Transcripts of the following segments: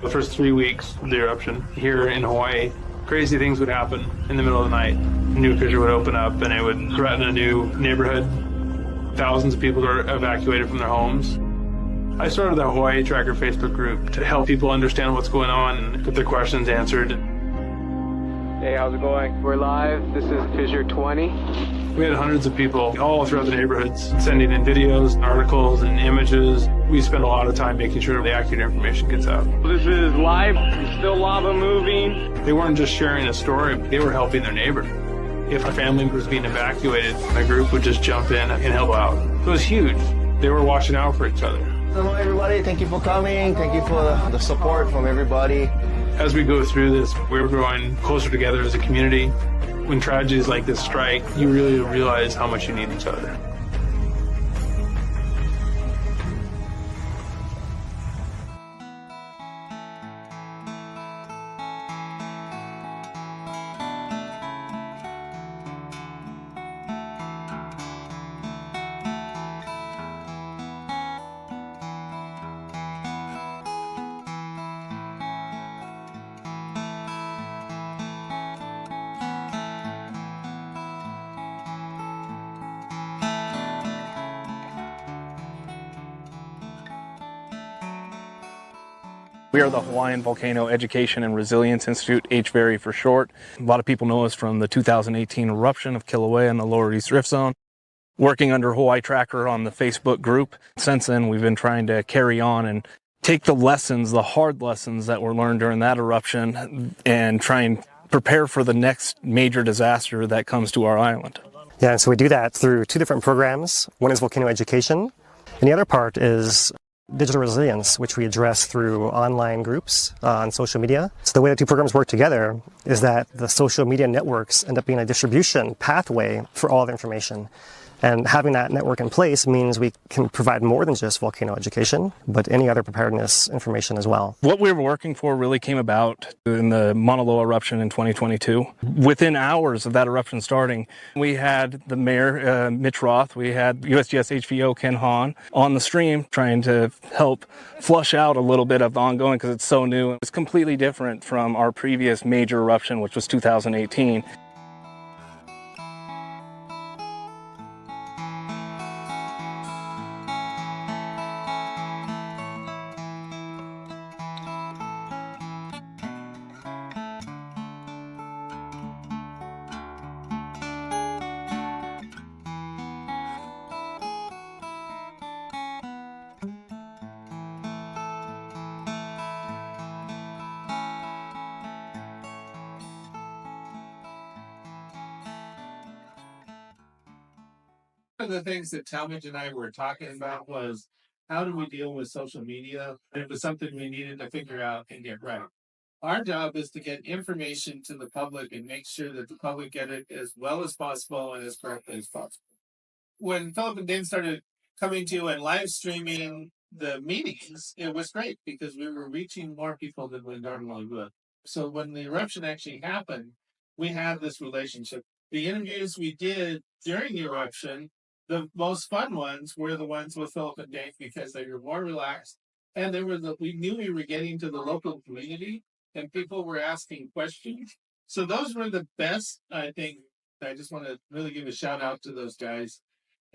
The first 3 weeks of the eruption here in Hawaii, crazy things would happen in the middle of the night. A new fissure would open up and it would threaten a new neighborhood. Thousands of people were evacuated from their homes. I started the Hawaii Tracker Facebook group to help people understand what's going on and get their questions answered. Hey, how's it going? We're live. This is Fissure 20. We had hundreds of people all throughout the neighborhoods sending in videos, articles, and images. We spend a lot of time making sure the accurate information gets out. This is live. Still lava moving. They weren't just sharing a story, they were helping their neighbor. If a family was being evacuated, my group would just jump in and help out. It was huge. They were watching out for each other. Hello, everybody. Thank you for coming. Thank you for the support from everybody. As we go through this, we're growing closer together as a community. When tragedies like this strike, you really realize how much you need each other. We are the Hawaiian Volcano Education and Resilience Institute, HVERI for short. A lot of people know us from the 2018 eruption of Kilauea in the Lower East Rift Zone. Working under Hawaii Tracker on the Facebook group. Since then, we've been trying to carry on and take the lessons, the hard lessons that were learned during that eruption and try and prepare for the next major disaster that comes to our island. Yeah, so we do that through two different programs. One is volcano education, and the other part is digital resilience, which we address through online groups on social media. So the way the two programs work together is that the social media networks end up being a distribution pathway for all the information. And having that network in place means we can provide more than just volcano education, but any other preparedness information as well. What we were working for really came about in the Mauna Loa eruption in 2022. Within hours of that eruption starting, we had the mayor, Mitch Roth, we had USGS HVO Ken Hahn on the stream trying to help flush out a little bit of the ongoing because it's so new. It's completely different from our previous major eruption, which was 2018. One of the things that Talmadge and I were talking about was how do we deal with social media? It was something we needed to figure out and get right. Our job is to get information to the public and make sure that the public get it as well as possible and as correctly as possible. When Philip and Dane started coming to and live streaming the meetings, it was great because we were reaching more people than we normally would. So when the eruption actually happened, we had this relationship. The interviews we did during the eruption, the most fun ones were the ones with Philip and Dave because they were more relaxed, and we knew we were getting to the local community, and people were asking questions. So those were the best. I think I just want to really give a shout out to those guys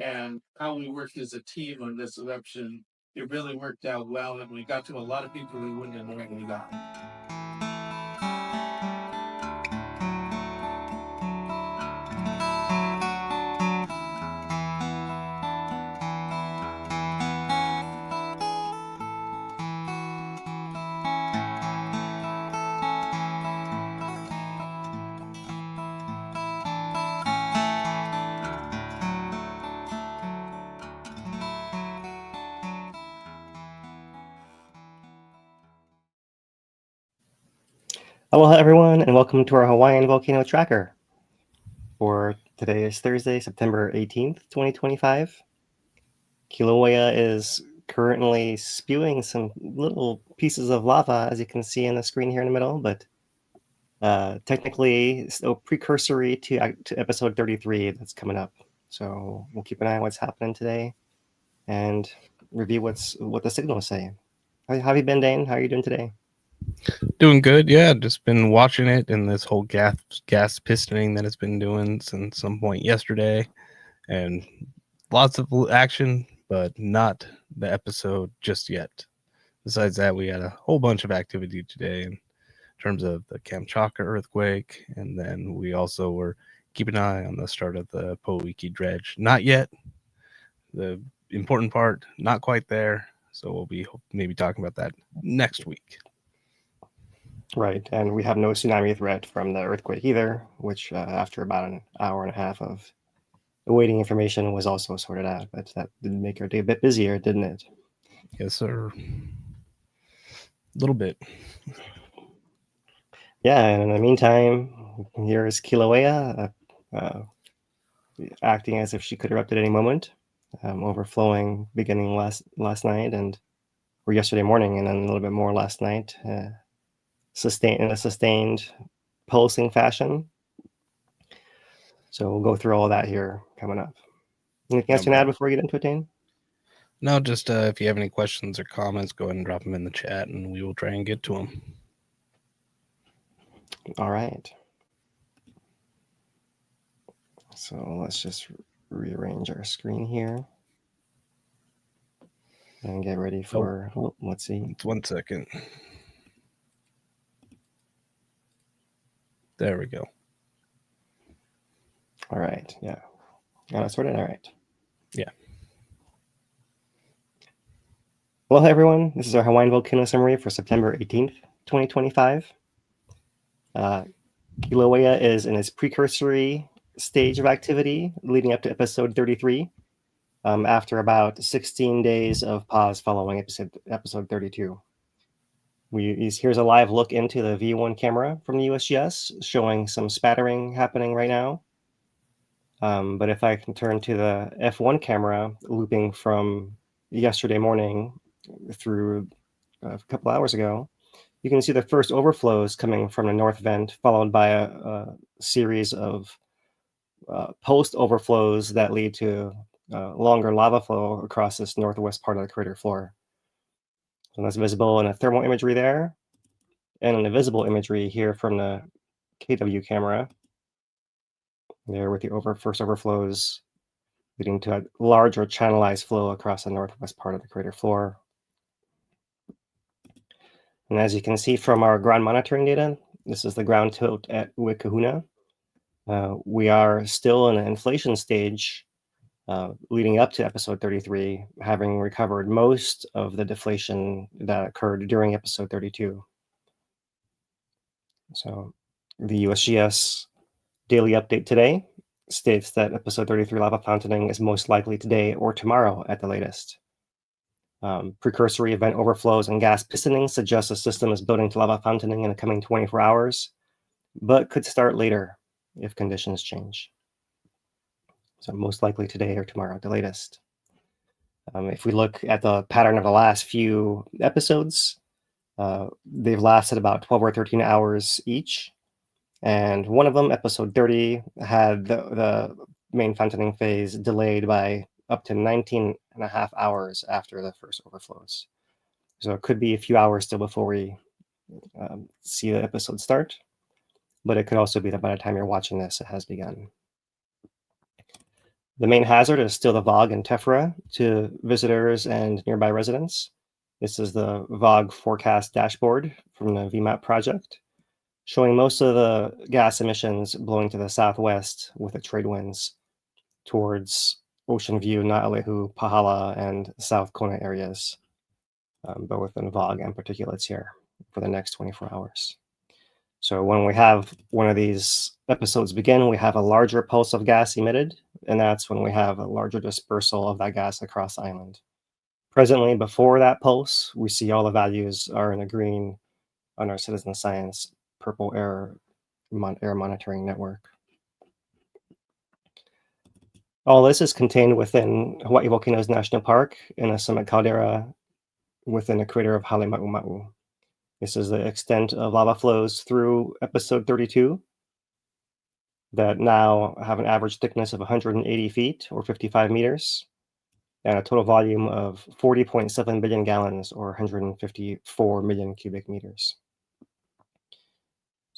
and how we worked as a team on this eruption. It really worked out well, and we got to a lot of people we wouldn't have normally gotten. Hello, everyone, and welcome to our Hawaiian Volcano Tracker. For today is Thursday, September 18th, 2025. Kilauea is currently spewing some little pieces of lava, as you can see on the screen here in the middle, but technically still precursory to episode 33 that's coming up. So we'll keep an eye on what's happening today and review what the signals say. How have you been, Dane? How are you doing today? Doing good, yeah. Just been watching it and this whole gas pistoning that it's been doing since some point yesterday, and lots of action, but not the episode just yet. Besides that, we had a whole bunch of activity today in terms of the Kamchatka earthquake, and then we also were keeping an eye on the start of the Poiki dredge. Not yet. The important part, not quite there. So we'll be maybe talking about that next week. Right, and we have no tsunami threat from the earthquake either, which after about an hour and a half of awaiting information was also sorted out. But that did make our day a bit busier, didn't it? Yes, sir. A little bit. Yeah, and in the meantime, here is Kilauea acting as if she could erupt at any moment, overflowing beginning last night or yesterday morning, and then a little bit more last night, sustained pulsing fashion. So we'll go through all of that here coming up. Anything else you can add before we get into it, Dane? No, just if you have any questions or comments, go ahead and drop them in the chat, and we will try and get to them. All right. So let's just rearrange our screen here and get ready for, let's see. 1 second. There we go. All right. Yeah. Got it sorted. All right. Yeah. Hello, everyone. This is our Hawaiian Volcano Summary for September 18th, 2025. Kilauea is in its precursory stage of activity leading up to episode 33, after about 16 days of pause following episode 32. Here's a live look into the V1 camera from the USGS showing some spattering happening right now. But if I can turn to the F1 camera looping from yesterday morning through a couple hours ago, you can see the first overflows coming from the north vent, followed by a series of post-overflows that lead to longer lava flow across this northwest part of the crater floor. So that's visible in a thermal imagery there, and in the visible imagery here from the KW camera, there with the first overflows leading to a larger channelized flow across the northwest part of the crater floor. And as you can see from our ground monitoring data, this is the ground tilt at Uekahuna. We are still in an inflation stage leading up to episode 33, having recovered most of the deflation that occurred during episode 32. So the USGS daily update today states that episode 33 lava fountaining is most likely today or tomorrow at the latest. Precursory event overflows and gas pistoning suggest the system is building to lava fountaining in the coming 24 hours, but could start later if conditions change. So most likely today or tomorrow at the latest. If we look at the pattern of the last few episodes, they've lasted about 12 or 13 hours each. And one of them, episode 30, had the main fountaining phase delayed by up to 19 and a half hours after the first overflows. So it could be a few hours still before we see the episode start, but it could also be that by the time you're watching this, it has begun. The main hazard is still the VOG and tephra to visitors and nearby residents. This is the VOG forecast dashboard from the VMAP project, showing most of the gas emissions blowing to the southwest with the trade winds towards Ocean View, Naʻalehu, Pahala, and South Kona areas, both in VOG and particulates here for the next 24 hours. So when we have one of these episodes begin, we have a larger pulse of gas emitted, and that's when we have a larger dispersal of that gas across the island. Presently, before that pulse, we see all the values are in the green on our citizen science purple air monitoring network. All this is contained within Hawaii Volcanoes National Park in a summit caldera within the crater of Halemaʻumaʻu. This is the extent of lava flows through episode 32 that now have an average thickness of 180 feet or 55 meters and a total volume of 40.7 billion gallons or 154 million cubic meters.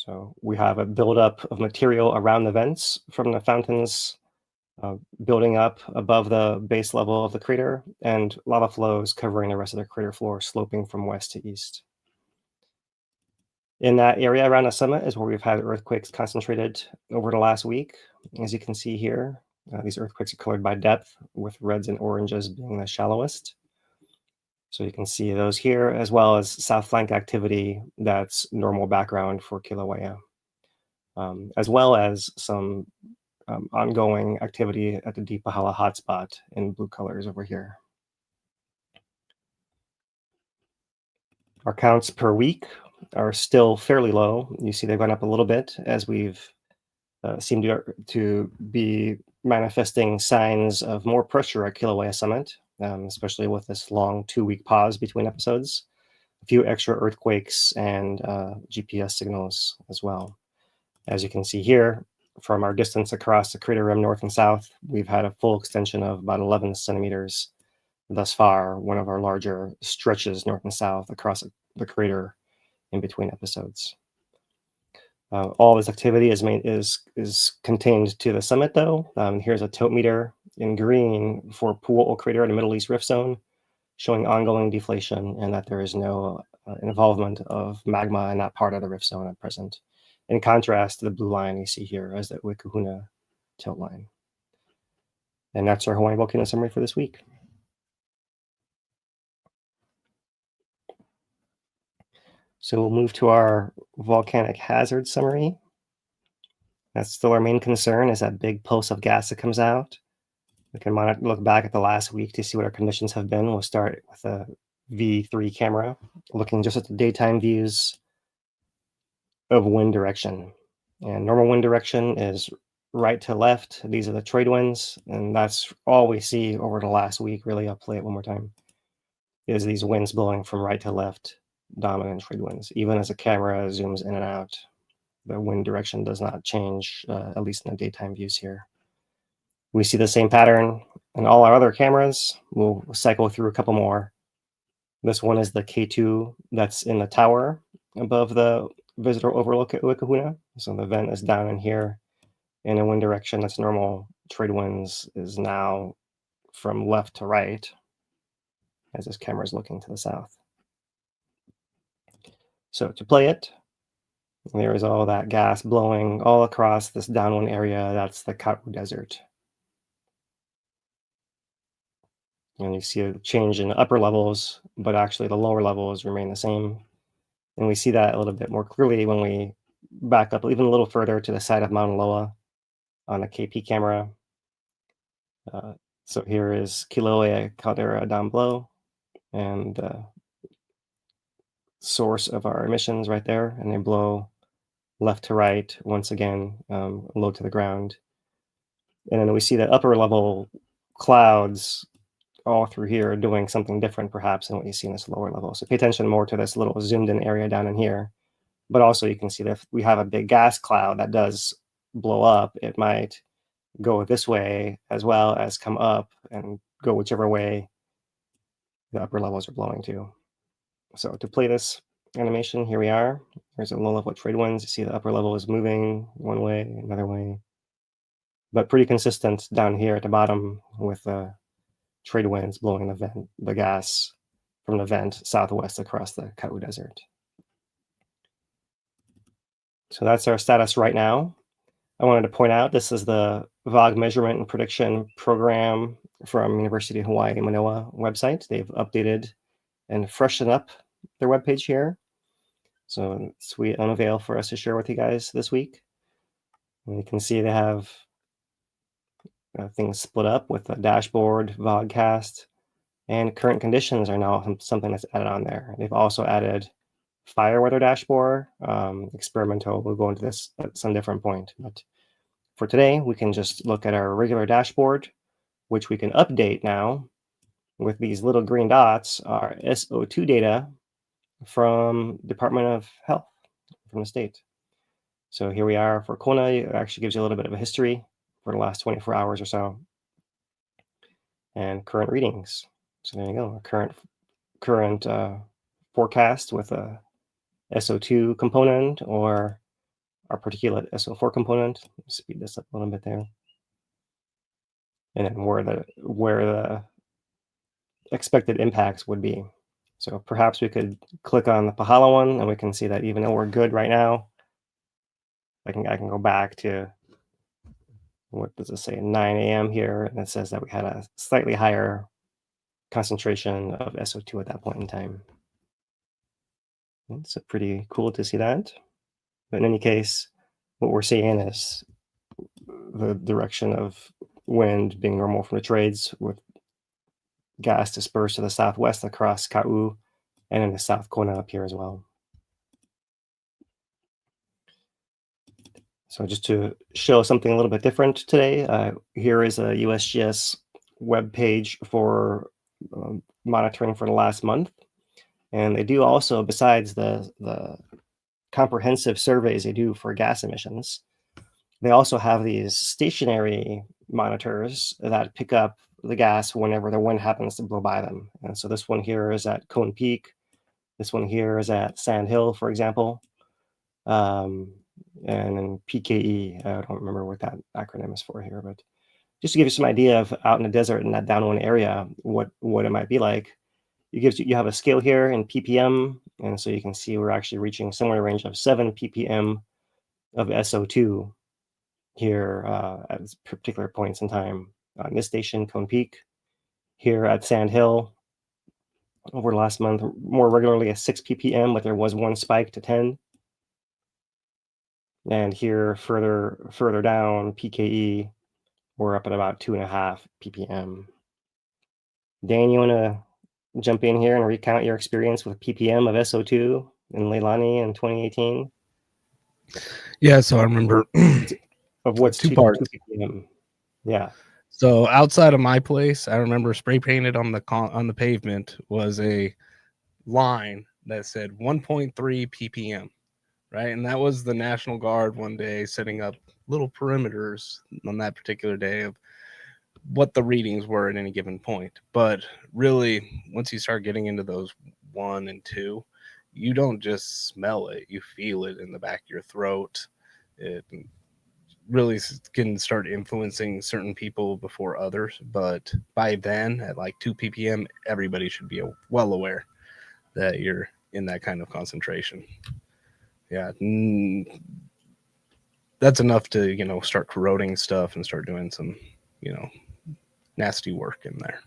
So we have a buildup of material around the vents from the fountains building up above the base level of the crater, and lava flows covering the rest of the crater floor, sloping from west to east. In that area around the summit is where we've had earthquakes concentrated over the last week. As you can see here, these earthquakes are colored by depth, with reds and oranges being the shallowest. So you can see those here, as well as south flank activity that's normal background for Kilauea, as well as some ongoing activity at the Deep Pahala hotspot in blue colors over here. Our counts per week are still fairly low. You see they've gone up a little bit as we've seemed to be manifesting signs of more pressure at Kilauea Summit, especially with this long 2-week pause between episodes, a few extra earthquakes, and GPS signals as well. As you can see here, from our distance across the crater rim north and south, we've had a full extension of about 11 centimeters thus far, one of our larger stretches north and south across the crater in between episodes. All this activity is contained to the summit, though. Here's a tilt meter in green for Pu'o'o crater in the Middle East Rift Zone, showing ongoing deflation and that there is no involvement of magma in that part of the rift zone at present. In contrast to the blue line you see here as the Uekahuna tilt line. And that's our Hawaiian volcano summary for this week. So we'll move to our volcanic hazard summary. That's still our main concern, is that big pulse of gas that comes out. We can look back at the last week to see what our conditions have been. We'll start with a V3 camera, looking just at the daytime views of wind direction. And normal wind direction is right to left. These are the trade winds, and that's all we see over the last week. Really, I'll play it one more time. Is these winds blowing from right to left, dominant trade winds. Even as the camera zooms in and out, the wind direction does not change, at least in the daytime views here. We see the same pattern in all our other cameras. We'll cycle through a couple more. This one is the K2 that's in the tower above the visitor overlook at Uekahuna. So the vent is down in here in a wind direction that's normal. Trade winds is now from left to right as this camera is looking to the south. So to play it, there is all that gas blowing all across this downwind area. That's the Ka'u Desert. And you see a change in the upper levels, but actually the lower levels remain the same. And we see that a little bit more clearly when we back up even a little further to the side of Mauna Loa on the KP camera. So here is Kilauea caldera down below, and source of our emissions right there, and they blow left to right once again, low to the ground. And then we see the upper level clouds all through here doing something different perhaps than what you see in this lower level. So pay attention more to this little zoomed in area down in here. But also you can see that if we have a big gas cloud that does blow up, it might go this way as well as come up and go whichever way the upper levels are blowing to. So to play this animation, here we are. Here's a low level trade winds. You see the upper level is moving one way, another way, but pretty consistent down here at the bottom with trade winds blowing the gas from the vent southwest across the Ka'u Desert. So that's our status right now. I wanted to point out this is the VOG measurement and prediction program from University of Hawaii Manoa website. They've updated and freshened up their webpage here. So sweet unveil for us to share with you guys this week. And you can see they have things split up with a dashboard, vodcast, and current conditions are now something that's added on there. They've also added fire weather dashboard, experimental. We'll go into this at some different point. But for today, we can just look at our regular dashboard, which we can update now with these little green dots, our SO2 data from Department of Health from the state. So here we are for Kona. It actually gives you a little bit of a history for the last 24 hours or so, and current readings. So there you go, a current forecast with a SO2 component, or our particulate SO4 component. Speed this up a little bit there. And then where the expected impacts would be. So perhaps we could click on the Pahala one, and we can see that even though we're good right now, I can go back to, what does it say, 9 a.m. here, and it says that we had a slightly higher concentration of SO2 at that point in time. It's pretty cool to see that. But in any case, what we're seeing is the direction of wind being normal from the trades, with gas dispersed to the southwest across Ka'u and in the South Kona up here as well. So just to show something a little bit different today, here is a USGS web page for monitoring for the last month. And they do also, besides the comprehensive surveys they do for gas emissions, they also have these stationary monitors that pick up the gas whenever the wind happens to blow by them. And so this one here is at Cone Peak. This one here is at Sand Hill, for example. And then PKE, I don't remember what that acronym is for here, but just to give you some idea of out in the desert in that downwind area, what it might be like. You have a scale here in ppm, and so you can see we're actually reaching somewhere in the range of 7 ppm of SO2 here at particular points in time. On this station, Cone Peak, here at Sand Hill, over the last month, more regularly at 6 ppm, but there was one spike to 10. And here further down, PKE, we're up at about 2.5 ppm. Dan, you want to jump in here and recount your experience with ppm of SO2 in Leilani in 2018? Yeah, so I remember of what's 2 parts. 2 ppm. Yeah. So outside of my place, I remember spray painted on the pavement was a line that said 1.3 ppm, right? And that was the National Guard one day setting up little perimeters on that particular day of what the readings were at any given point. But really, once you start getting into those 1 and 2, you don't just smell it, you feel it in the back of your throat. It really can start influencing certain people before others, but by then at like 2 ppm, everybody should be well aware that you're in that kind of concentration. Yeah, that's enough to start corroding stuff and start doing some nasty work in there.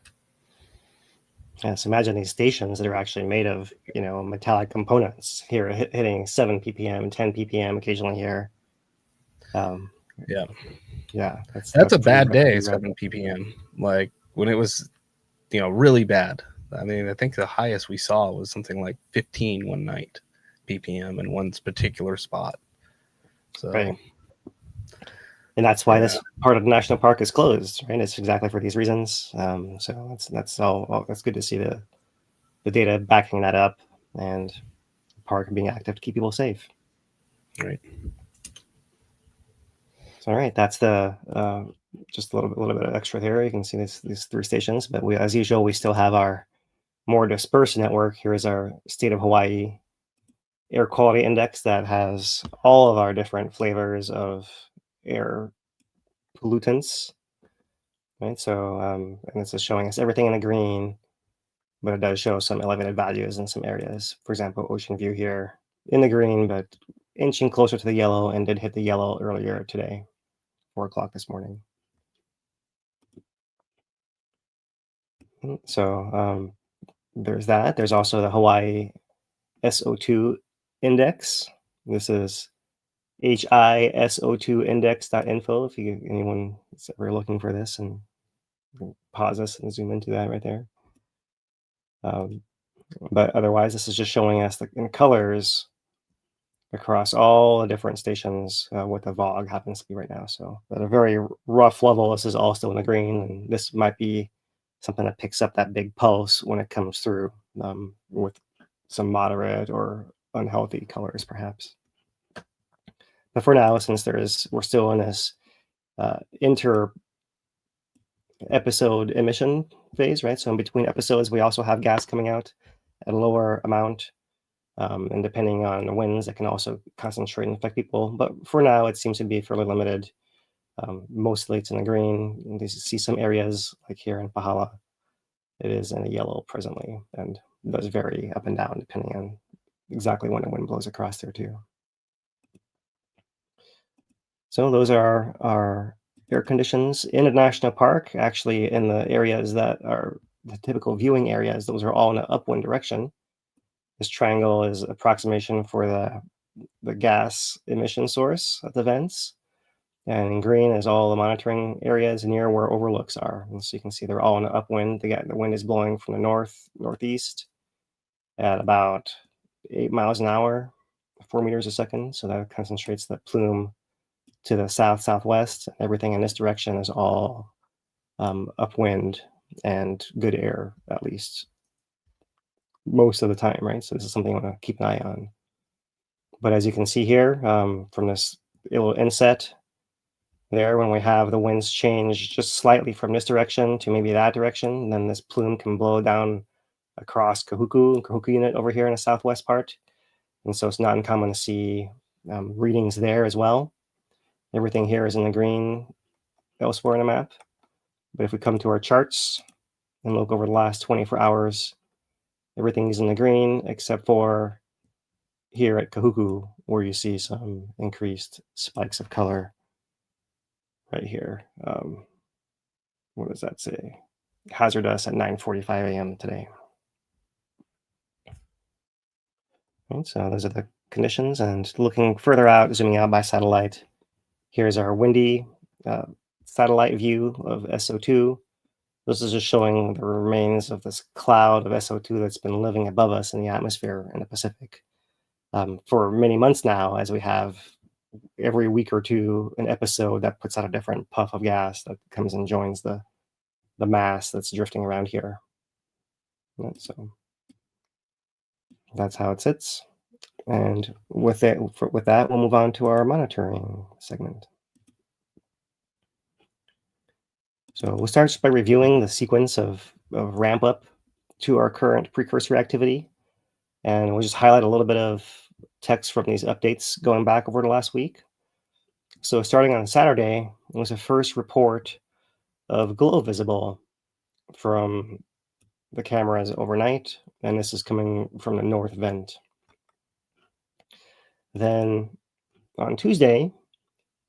Yes, imagine these stations that are actually made of metallic components here hitting 7 ppm, 10 ppm occasionally here. Yeah, that's a bad day. 7 ppm, like when it was really bad. I mean, I think the highest we saw was something like 15 one night ppm in one particular spot. So right. And that's why this part of the national park is closed, right? It's exactly for these reasons. So that's all. That's good to see the data backing that up, and the park being active to keep people safe. Right. So, all right, that's the just a little bit of extra here. You can see these 3 stations, but as usual, we still have our more dispersed network. Here is our State of Hawaii Air Quality Index that has all of our different flavors of air pollutants, right? So and this is showing us everything in the green, but it does show some elevated values in some areas. For example, Ocean View here in the green, but inching closer to the yellow, and did hit the yellow earlier today, 4 o'clock this morning. So there's that. There's also the Hawaii SO2 index. This is HISO2index.info if anyone is ever looking for this, and pause this and zoom into that right there. But otherwise, this is just showing us in colors across all the different stations what the VOG happens to be right now. So at a very rough level, this is all still in the green, and this might be something that picks up that big pulse when it comes through with some moderate or unhealthy colors, perhaps. But for now, since we're still in this inter-episode emission phase, right? So in between episodes, we also have gas coming out at a lower amount. And depending on the winds, it can also concentrate and affect people. But for now, it seems to be fairly limited. Mostly it's in the green. And you see some areas like here in Pahala, it is in the yellow presently, and does vary up and down depending on exactly when the wind blows across there too. So those are our air conditions in a national park. Actually, in the areas that are the typical viewing areas, those are all in an upwind direction. This triangle is approximation for the gas emission source at the vents. And in green is all the monitoring areas near where overlooks are. And so you can see they're all in an upwind. The wind is blowing from the northeast at about 8 miles an hour, 4 meters a second. So that concentrates the plume to the southwest. Everything in this direction is all upwind and good air, at least most of the time, right? So this is something I want to keep an eye on. But as you can see here, from this little inset there, when we have the winds change just slightly from this direction to maybe that direction, then this plume can blow down across Kahuku unit over here in the southwest part. And so it's not uncommon to see readings there as well. Everything here is in the green elsewhere on the map. But if we come to our charts and look over the last 24 hours, everything is in the green except for here at Kahuku, where you see some increased spikes of color right here. What does that say? Hazardous at 9:45 a.m. today. Right, so those are the conditions. And looking further out, zooming out by satellite, here's our windy satellite view of SO2. This is just showing the remains of this cloud of SO2 that's been living above us in the atmosphere in the Pacific for many months now, as we have every week or two an episode that puts out a different puff of gas that comes and joins the mass that's drifting around here. And so that's how it sits. And with that, we'll move on to our monitoring segment. So we'll start just by reviewing the sequence of ramp up to our current precursor activity. And we'll just highlight a little bit of text from these updates going back over the last week. So starting on Saturday, it was the first report of glow visible from the cameras overnight. And this is coming from the north vent. Then on Tuesday,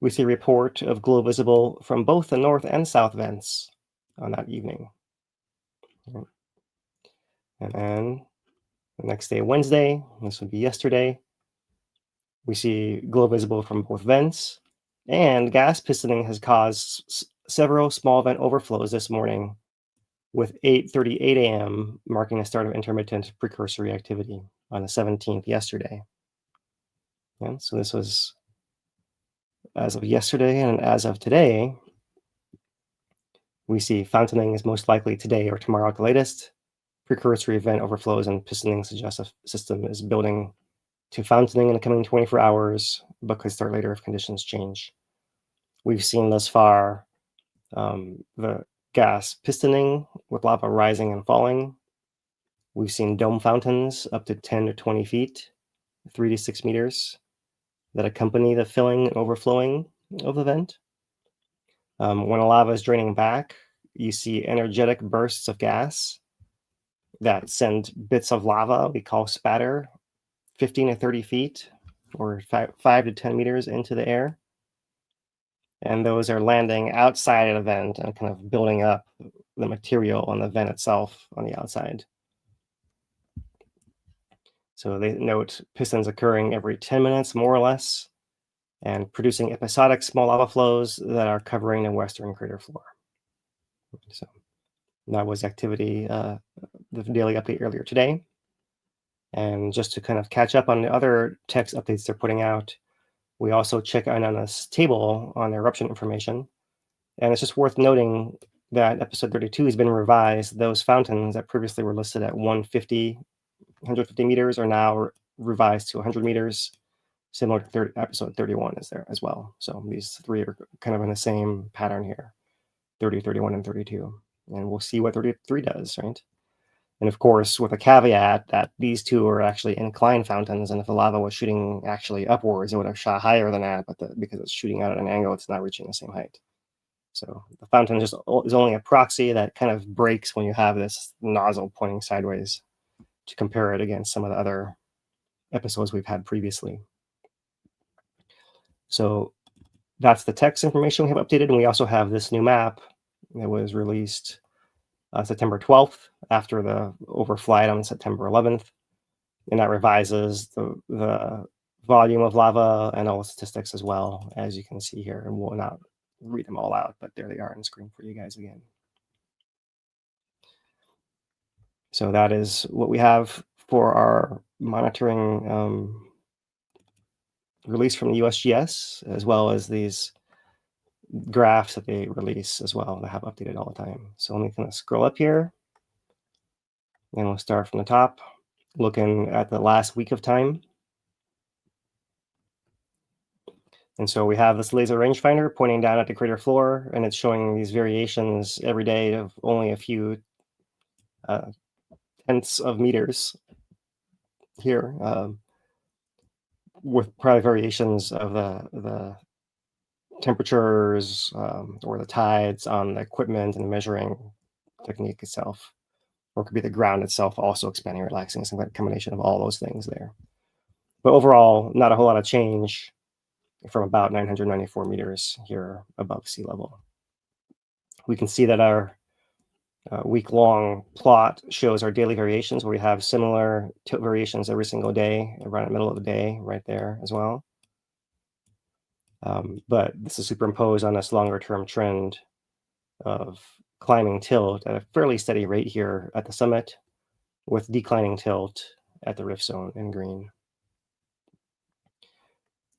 we see a report of glow visible from both the north and south vents on that evening. And then the next day, Wednesday, this would be yesterday, we see glow visible from both vents, and gas pistoning has caused several small vent overflows this morning, with 8:38 a.m. marking the start of intermittent precursory activity on the 17th yesterday. And so this was as of yesterday, and as of today, we see fountaining is most likely today or tomorrow at the latest. Precursory vent overflows and pistoning suggest a system is building to fountaining in the coming 24 hours, but could start later if conditions change. We've seen thus far the gas pistoning with lava rising and falling. We've seen dome fountains up to 10 to 20 feet, 3 to 6 meters, that accompany the filling and overflowing of the vent. When a lava is draining back, you see energetic bursts of gas that send bits of lava, we call spatter, 15 to 30 feet or 5 to 10 meters into the air. And those are landing outside of the vent and kind of building up the material on the vent itself on the outside. So they note pistons occurring every 10 minutes, more or less, and producing episodic small lava flows that are covering the western crater floor. So that was activity, the daily update earlier today. And just to kind of catch up on the other text updates they're putting out, we also check in on this table on eruption information. And it's just worth noting that episode 32 has been revised. Those fountains that previously were listed at 150 meters are now revised to 100 meters, similar to episode 31 is there as well. So these three are kind of in the same pattern here, 30, 31, and 32. And we'll see what 33 does, right? And of course, with a caveat that these two are actually inclined fountains, and if the lava was shooting actually upwards, it would have shot higher than that, but because it's shooting out at an angle, it's not reaching the same height. So the fountain is only a proxy that kind of breaks when you have this nozzle pointing sideways, to compare it against some of the other episodes we've had previously. So that's the text information we have updated, and we also have this new map that was released September 12th after the overflight on September 11th, and that revises the volume of lava and all the statistics as well, as you can see here. And we'll not read them all out, but there they are on screen for you guys again. So that is what we have for our monitoring release from the USGS, as well as these graphs that they release as well that have updated all the time. So let me kind of scroll up here, and we'll start from the top, looking at the last week of time. And so we have this laser rangefinder pointing down at the crater floor, and it's showing these variations every day of only a few tenths of meters here, with probably variations of the temperatures or the tides on the equipment and the measuring technique itself, or it could be the ground itself also expanding, relaxing, some kind of combination of all those things there. But overall, not a whole lot of change from about 994 meters here above sea level. We can see that our week-long plot shows our daily variations, where we have similar tilt variations every single day, around the middle of the day, right there as well. But this is superimposed on this longer-term trend of climbing tilt at a fairly steady rate here at the summit, with declining tilt at the rift zone in green.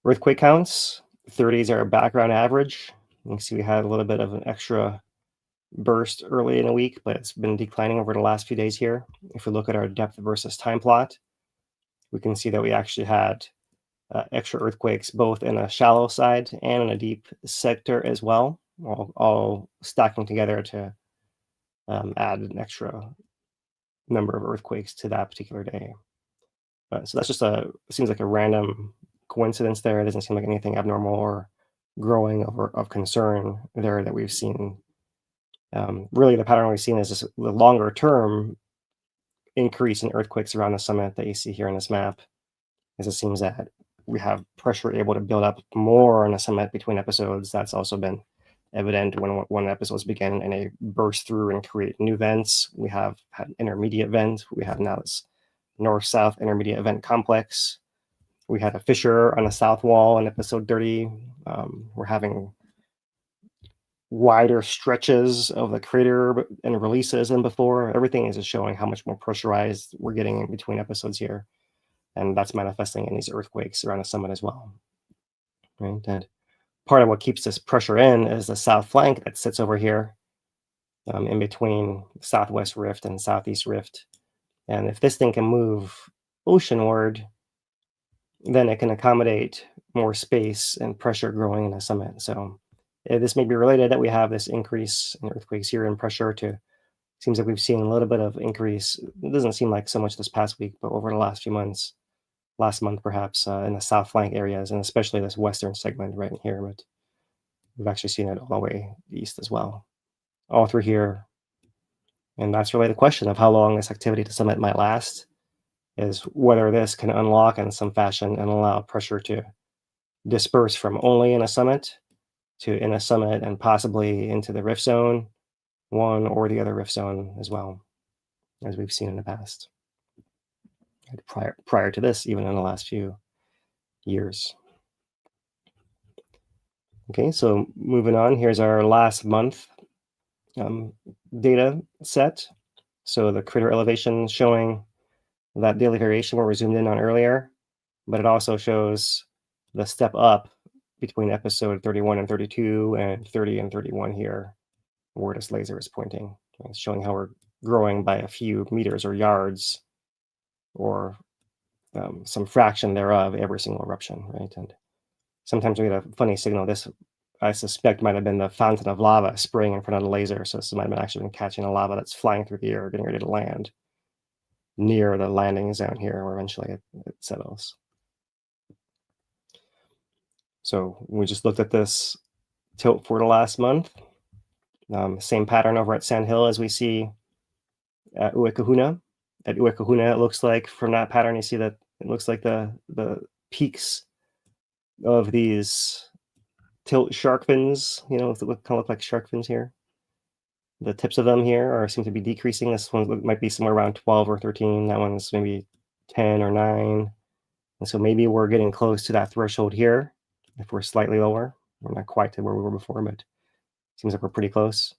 Earthquake counts, 30s are a background average. You can see we had a little bit of an extra burst early in the week, but it's been declining over the last few days here. If we look at our depth versus time plot, we can see that we actually had extra earthquakes both in a shallow side and in a deep sector as well, all stacking together to add an extra number of earthquakes to that particular day. So that's just seems like a random coincidence there. It doesn't seem like anything abnormal or growing of concern there that we've seen. Really, the pattern we've seen is just the longer term increase in earthquakes around the summit that you see here in this map, as it seems that we have pressure able to build up more on the summit between episodes. That's also been evident when episodes begin and they burst through and create new vents. We have had intermediate vents. We have now this north-south intermediate vent complex. We had a fissure on the south wall in episode 30. We're having wider stretches of the crater and releases than before. Everything is just showing how much more pressurized we're getting in between episodes here. And that's manifesting in these earthquakes around the summit as well. Right? And part of what keeps this pressure in is the south flank that sits over here in between southwest rift and southeast rift. And if this thing can move oceanward, then it can accommodate more space and pressure growing in the summit. So this may be related that we have this increase in earthquakes here and pressure to, seems like we've seen a little bit of increase. It doesn't seem like so much this past week, but over the last few months, last month perhaps, in the south flank areas, and especially this western segment right in here. But we've actually seen it all the way east as well, all through here. And that's really the question of how long this activity to summit might last, is whether this can unlock in some fashion and allow pressure to disperse from only in a summit to in a summit and possibly into the rift zone, one or the other rift zone as well, as we've seen in the past. Prior to this, even in the last few years. Okay, so moving on, here's our last month data set. So the crater elevation showing that daily variation where we zoomed in on earlier, but it also shows the step up between episode 31 and 32 and 30 and 31 here, where this laser is pointing. It's showing how we're growing by a few meters or yards, or some fraction thereof every single eruption, right? And sometimes we get a funny signal. This, I suspect, might have been the fountain of lava spraying in front of the laser. So this might have been actually been catching a lava that's flying through the air, getting ready to land. near the landing zone here, where eventually it settles. So we just looked at this tilt for the last month. Same pattern over at Sand Hill as we see at Uekahuna. At Uekahuna, it looks like from that pattern, you see that it looks like the peaks of these tilt shark fins, you know, kind of look like shark fins here. The tips of them here seem to be decreasing. This one might be somewhere around 12 or 13. That one's maybe 10 or 9. And so maybe we're getting close to that threshold here. If we're slightly lower, we're not quite to where we were before, but it seems like we're pretty close.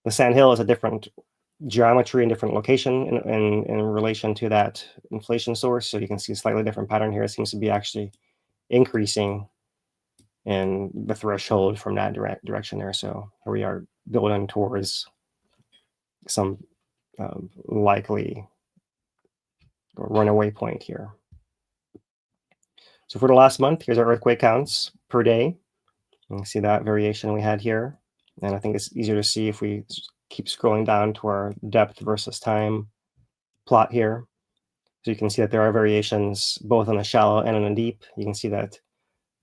The Sand Hill is a different geometry and different location in relation to that inflation source. So you can see a slightly different pattern here. It seems to be actually increasing in the threshold from that direction there. So here we are building towards some likely runaway point here. So for the last month, here's our earthquake counts per day. You can see that variation we had here. And I think it's easier to see if we keep scrolling down to our depth versus time plot here. So you can see that there are variations both on the shallow and on the deep. You can see that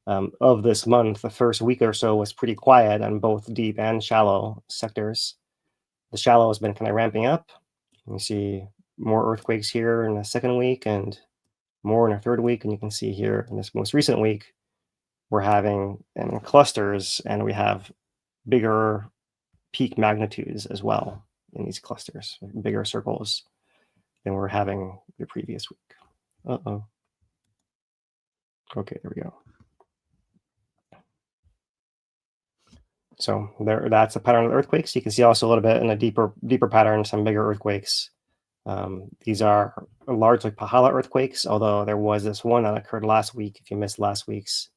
of this month, the first week or so was pretty quiet on both deep and shallow sectors. The shallow has been kind of ramping up. You see more earthquakes here in the second week and more in the third week. And you can see here in this most recent week, we're having clusters, and we have bigger peak magnitudes as well in these clusters, bigger circles than we're having the previous week. Uh-oh. Okay, there we go. So that's a pattern of earthquakes. You can see also a little bit in a deeper pattern, some bigger earthquakes. These are largely Pahala earthquakes, although there was this one that occurred last week. If you missed last week's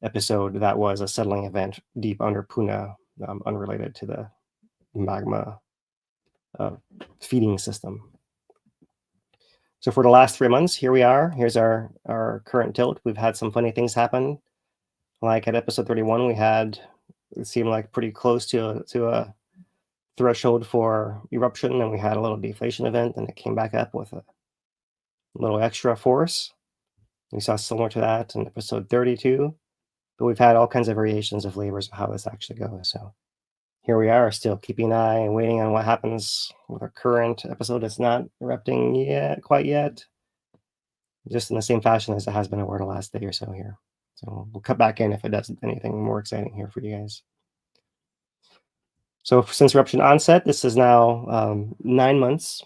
episode, that was a settling event deep under Puna, unrelated to the magma feeding system. So for the last 3 months, here we are. Here's our current tilt. We've had some funny things happen. Like at episode 31, it seemed like pretty close to a threshold for eruption, and we had a little deflation event, and it came back up with a little extra force. We saw similar to that in episode 32, but we've had all kinds of variations of flavors of how this actually goes. So here we are, still keeping an eye and waiting on what happens with our current episode. It's not erupting quite yet, just in the same fashion as it has been over the last day or so here. So we'll cut back in if it does anything more exciting here for you guys. So since eruption onset, this is now 9 months,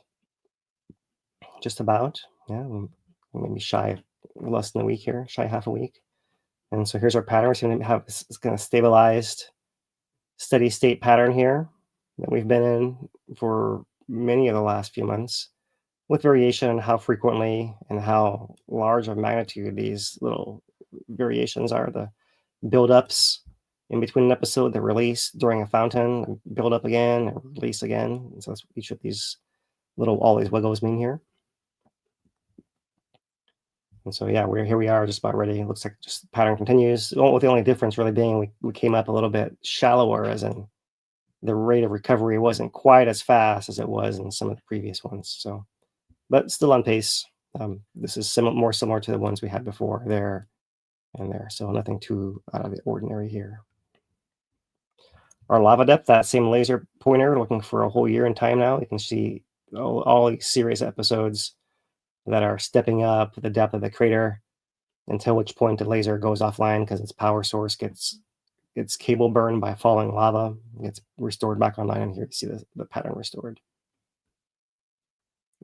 just about. Yeah, maybe shy less than a week here, shy half a week. And so here's our pattern. We're going to have this kind of stabilized, steady state pattern here that we've been in for many of the last few months, with variation in how frequently and how large of magnitude these little variations are. The buildups in between an episode, the release during a fountain, build up again, and release again. And so that's what each of these all these wiggles mean here. And so yeah, here we are, just about ready. It looks like just the pattern continues. With the only difference really being we came up a little bit shallower, as in the rate of recovery wasn't quite as fast as it was in some of the previous ones. So, but still on pace. This is more similar to the ones we had before there and there. So nothing too out of the ordinary here. Our lava depth, that same laser pointer, looking for a whole year in time now. You can see all these series episodes that are stepping up the depth of the crater, until which point the laser goes offline because its power source gets cable burned by falling lava. It gets restored back online, and here you see the pattern restored.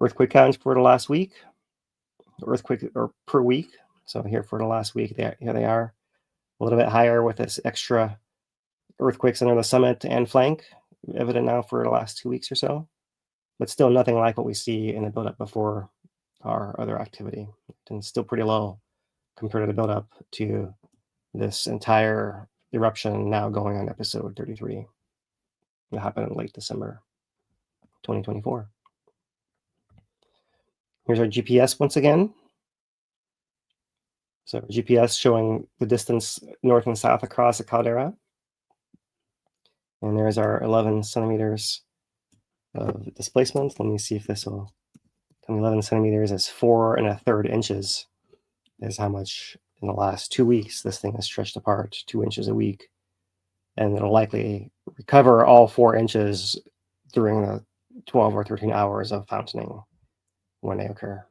Earthquake counts for the last week, earthquake or per week. So here for the last week, here they are, a little bit higher with this extra earthquakes under the summit and flank, evident now for the last 2 weeks or so, but still nothing like what we see in the buildup before our other activity, and still pretty low compared to the buildup to this entire eruption now going on episode 33. It happened in late December 2024. Here's our GPS once again. So GPS showing the distance north and south across the caldera. And there's our 11 centimeters of displacement. Let me see if this will 11 centimeters is 4 1/3 inches, is how much in the last 2 weeks this thing has stretched apart, 2 inches a week. And it'll likely recover all 4 inches during the 12 or 13 hours of fountaining when they occur.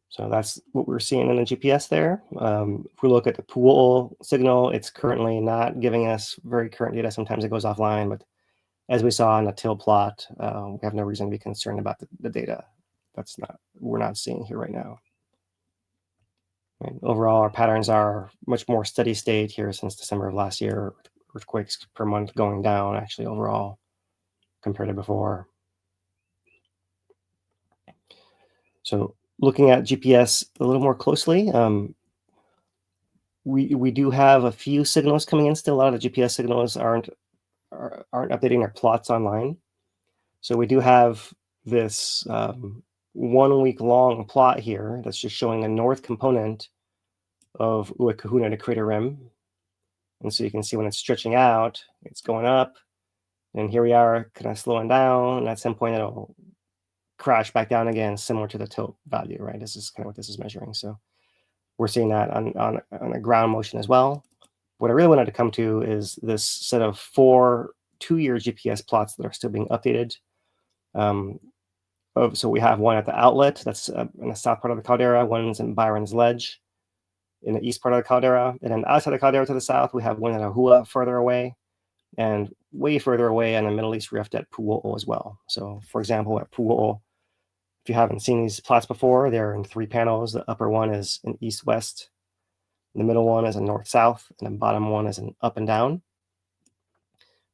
So that's what we're seeing in the GPS there. If we look at the Pu'u'u signal, it's currently not giving us very current data. Sometimes it goes offline, but as we saw in the till plot, we have no reason to be concerned about the data. We're not seeing here right now. Right. Overall, our patterns are much more steady state here since December of last year. Earthquakes per month going down actually overall compared to before. So looking at GPS a little more closely, we do have a few signals coming in still. A lot of the GPS signals aren't updating their plots online. So we do have this 1 week long plot here that's just showing a north component of Uekahuna, the crater rim. And so you can see when it's stretching out, it's going up. And here we are kind of slowing down. And at some point, it'll crash back down again, similar to the tilt value, right? This is kind of what this is measuring. So we're seeing that on a ground motion as well. What I really wanted to come to is this set of 4 2-year GPS plots that are still being updated. So we have one at the outlet, that's in the south part of the caldera, one's in Byron's Ledge in the east part of the caldera, and then outside the caldera to the south, we have one at Ahua further away, and way further away on the Middle East Rift at Pu'u'u as well. So for example, at Pu'u'u, if you haven't seen these plots before, they're in 3 panels. The upper one is an east-west, the middle one is a north-south, and the bottom one is an up and down.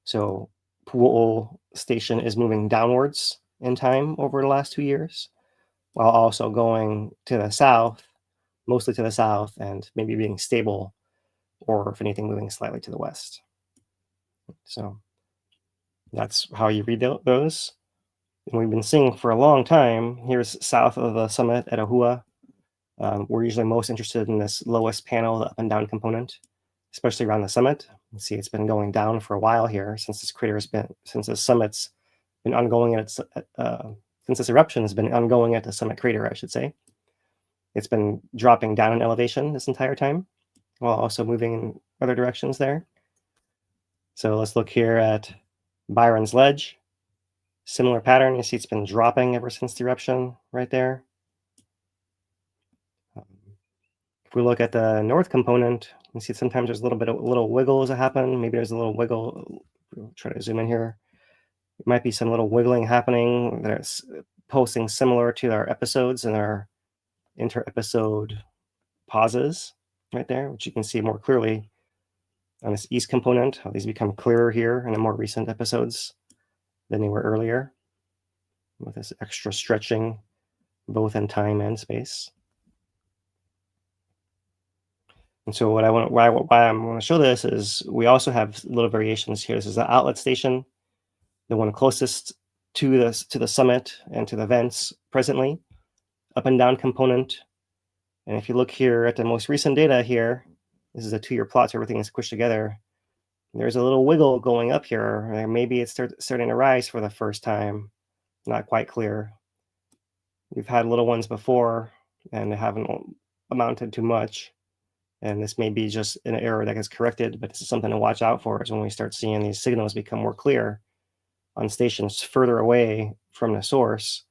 So Pu'u'u station is moving downwards in time over the last 2 years, while also going to the south, mostly to the south, and maybe being stable, or if anything, moving slightly to the west. So that's how you read those. And we've been seeing for a long time, here's south of the summit at Ahua. We're usually most interested in this lowest panel, the up and down component, especially around the summit. You see it's been going down for a while here since this crater has been, since the summit's been ongoing at its, since this eruption has been ongoing at the summit crater, I should say. It's been dropping down in elevation this entire time, while also moving in other directions there. So let's look here at Byron's Ledge. Similar pattern. You see it's been dropping ever since the eruption right there. If we look at the north component, you see sometimes there's a little wiggles that happen. Maybe there's a little wiggle. We'll try to zoom in here. It might be some little wiggling happening that's pulsing similar to our episodes and our inter-episode pauses right there, which you can see more clearly on this east component, how these become clearer here in the more recent episodes than they were earlier, with this extra stretching both in time and space. And so why I'm going to show this is we also have little variations here. This is the outlet station, the one closest to the summit and to the vents presently, up and down component. And if you look here at the most recent data here, this is a 2-year plot, so everything is squished together. There's a little wiggle going up here, and maybe it's starting to rise for the first time. Not quite clear. We've had little ones before, and they haven't amounted to much. And this may be just an error that gets corrected, but this is something to watch out for, is when we start seeing these signals become more clear on stations further away from the source.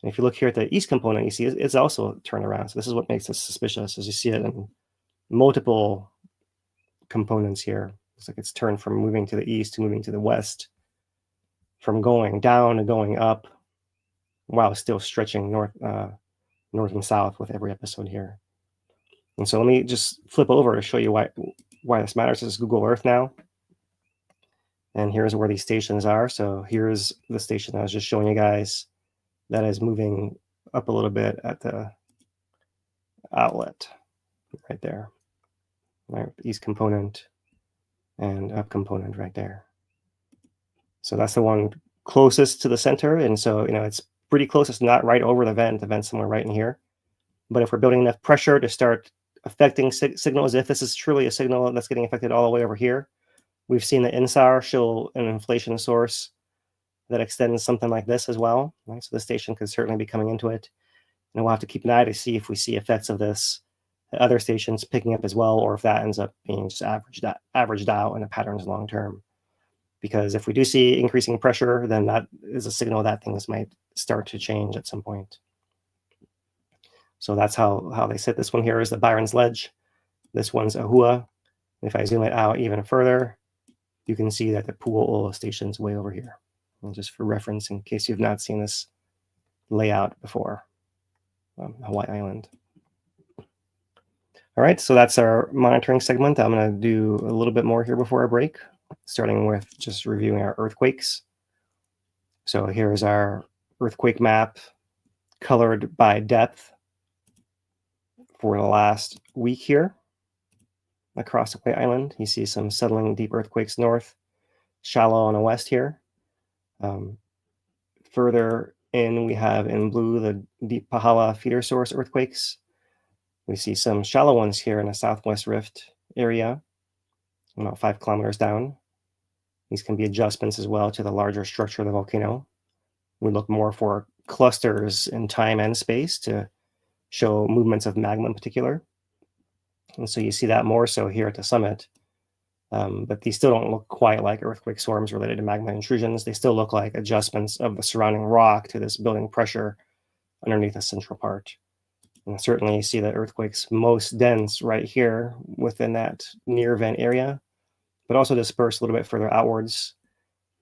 And if you look here at the east component, you see it's also turned around. So this is what makes us suspicious, as you see it in multiple components here. Looks like it's turned from moving to the east to moving to the west, from going down to going up, while still stretching north and south with every episode here. And so let me just flip over to show you why this matters. This is Google Earth now. And here's where these stations are. So here's the station I was just showing you guys that is moving up a little bit at the outlet right there. Right, east component and up component right there. So that's the one closest to the center. And so, it's pretty close. It's not right over the vent. The vent's somewhere right in here. But if we're building enough pressure to start affecting signals, if this is truly a signal that's getting affected all the way over here, we've seen the INSAR show an inflation source that extends something like this as well, right? So the station could certainly be coming into it. And we'll have to keep an eye to see if we see effects of this at other stations picking up as well, or if that ends up being just averaged out and a pattern is long term. Because if we do see increasing pressure, then that is a signal that things might start to change at some point. So that's how they sit. This one here is the Byron's Ledge. This one's Ahua. If I zoom it out even further, you can see that the Pu'u'ula station's way over here. And just for reference, in case you've not seen this layout before, Hawaii Island. All right, so that's our monitoring segment. I'm going to do a little bit more here before our break, starting with just reviewing our earthquakes. So here's our earthquake map colored by depth for the last week here across Hawaii Island. You see some settling deep earthquakes north, shallow on the west here. Further in, we have in blue the deep Pahala feeder source earthquakes. We see some shallow ones here in the southwest rift area, about 5 kilometers down. These can be adjustments as well to the larger structure of the volcano. We look more for clusters in time and space to show movements of magma in particular. And so you see that more so here at the summit. But these still don't look quite like earthquake swarms related to magma intrusions. They still look like adjustments of the surrounding rock to this building pressure underneath the central part. And certainly you see the earthquakes most dense right here within that near vent area, but also dispersed a little bit further outwards.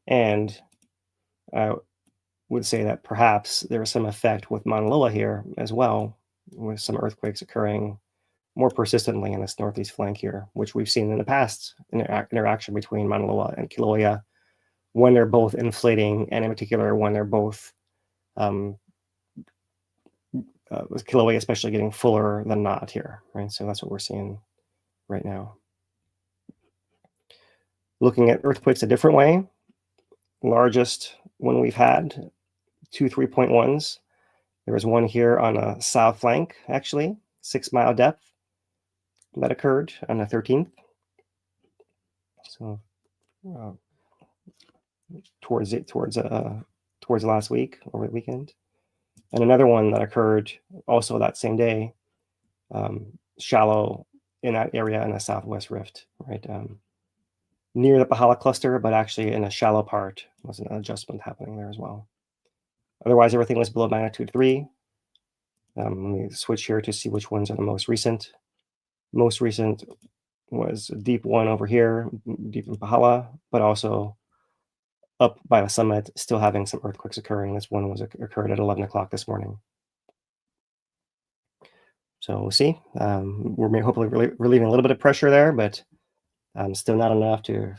And I would say that perhaps there is some effect with Mauna Loa here as well, with some earthquakes occurring more persistently in this northeast flank here, which we've seen in the past interaction between Mauna Loa and Kilauea when they're both inflating, and in particular when they're both with Kilauea especially getting fuller than not here, right? So that's what we're seeing right now. Looking at earthquakes a different way, largest one we've had, 2 3.1s. There was one here on a south flank, actually, 6-mile depth that occurred on the 13th. So towards last week, over the weekend. And another one that occurred also that same day, shallow in that area in the southwest rift, right? Near the Pahala cluster, but actually in a shallow part was an adjustment happening there as well. Otherwise, everything was below magnitude 3. Let me switch here to see which ones are the most recent. Most recent was a deep one over here, deep in Pahala, but also up by the summit, still having some earthquakes occurring. This one occurred at 11 o'clock this morning. So we'll see. We're hopefully relieving a little bit of pressure there, but still not enough to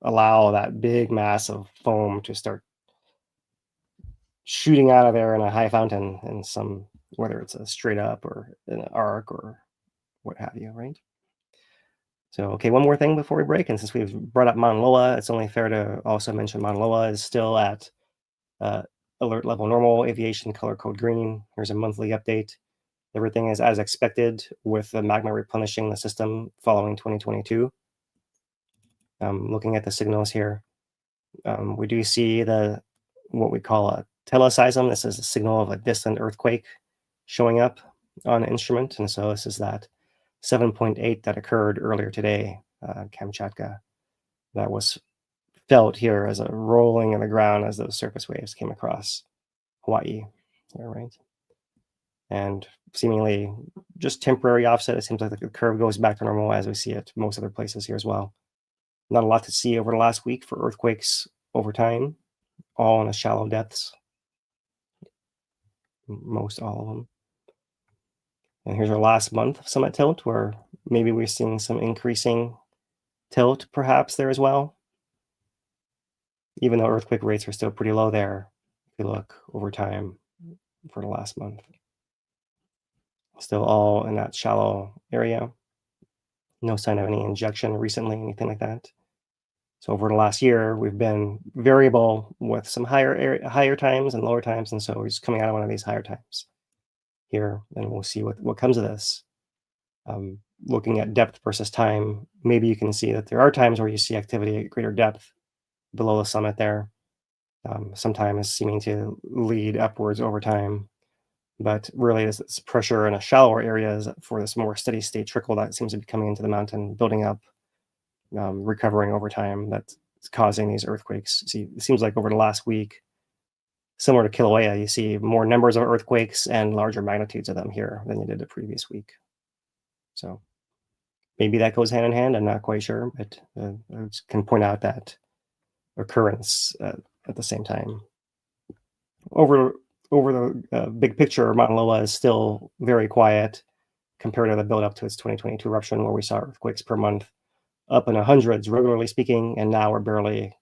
allow that big mass of foam to start shooting out of there in a high fountain in some, whether it's a straight up or an arc or what have you, right? So, okay, one more thing before we break, and since we've brought up Mauna Loa, it's only fair to also mention Mauna Loa is still at alert level normal, aviation color code green. Here's a monthly update. Everything is as expected with the magma replenishing the system following 2022. Looking at the signals here, we do see what we call a teleseism. This is a signal of a distant earthquake showing up on the instrument, and so this is that 7.8 that occurred earlier today, Kamchatka, that was felt here as a rolling in the ground as those surface waves came across Hawaii, here, right? And seemingly just temporary offset. It seems like the curve goes back to normal as we see it most other places here as well. Not a lot to see over the last week for earthquakes over time, all in the shallow depths, most all of them. And here's our last month of summit tilt, where maybe we're seeing some increasing tilt perhaps there as well, even though earthquake rates are still pretty low there if you look over time for the last month. Still all in that shallow area. No sign of any injection recently, anything like that. So over the last year, we've been variable with some higher times and lower times, and so we're just coming out of one of these higher times here, and we'll see what comes of this. Looking at depth versus time, maybe you can see that there are times where you see activity at greater depth below the summit there, sometimes seeming to lead upwards over time. But really, this pressure in a shallower areas for this more steady state trickle that seems to be coming into the mountain, building up, recovering over time, that's causing these earthquakes. See, it seems like over the last week, similar to Kilauea, you see more numbers of earthquakes and larger magnitudes of them here than you did the previous week. So maybe that goes hand in hand. I'm not quite sure, but I can point out that occurrence at the same time. Over the big picture, Mauna Loa is still very quiet compared to the build up to its 2022 eruption, where we saw earthquakes per month up in the hundreds, regularly speaking, and now we're barely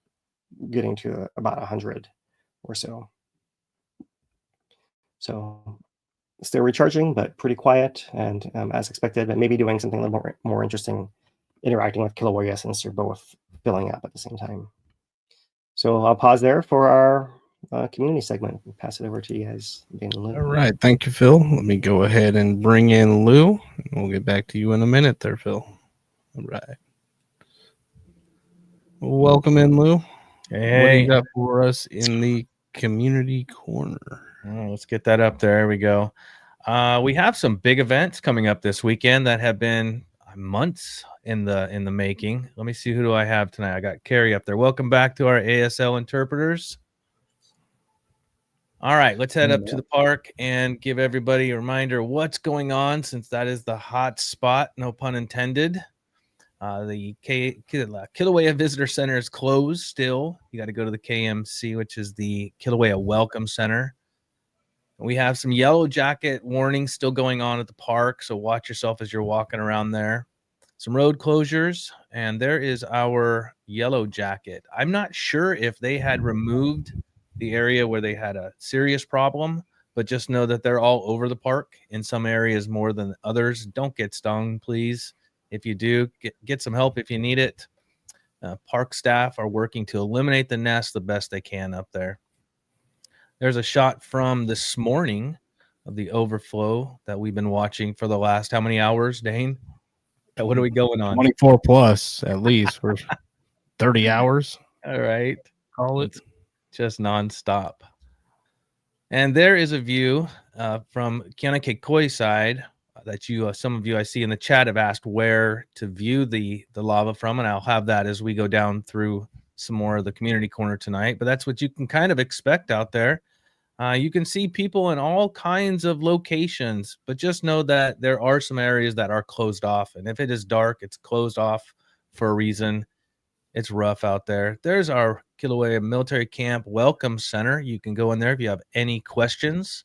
getting to about 100 or so. So still recharging, but pretty quiet, and as expected, but maybe doing something a little more interesting, interacting with Kilauea, since they're both filling up at the same time. So I'll pause there for our community segment. We'll pass it over to you guys, Dan and Lou. All right. Thank you, Phil. Let me go ahead and bring in Lou. We'll get back to you in a minute there, Phil. All right. Welcome in, Lou. Hey. What do you got for us in the community corner? Let's get that up there. There we go. We have some big events coming up this weekend that have been months in the making. Let me see, who do I have tonight? I got Carrie up there. Welcome back to our ASL interpreters. All right, let's head up to the park and give everybody a reminder what's going on, since that is the hot spot, no pun intended. The Kilauea Visitor Center is closed still. You got to go to the KMC, which is the Kilauea Welcome Center. We have some yellow jacket warnings still going on at the park, so watch yourself as you're walking around there. Some road closures, and there is our yellow jacket. I'm not sure if they had removed the area where they had a serious problem, but just know that they're all over the park, in some areas more than others. Don't get stung, please. If you do, get some help if you need it. Park staff are working to eliminate the nest the best they can up there. There's a shot from this morning of the overflow that we've been watching for the last how many hours, Dane? What are we going on? 24 plus at least for 30 hours. All right. Call it. It's just nonstop. And there is a view from Keanakekoi side that you, some of you I see in the chat have asked where to view the lava from, and I'll have that as we go down through some more of the community corner tonight. But that's what you can kind of expect out there. You can see people in all kinds of locations, but just know that there are some areas that are closed off. And if it is dark, it's closed off for a reason. It's rough out there. There's our Kilauea Military Camp Welcome Center. You can go in there if you have any questions.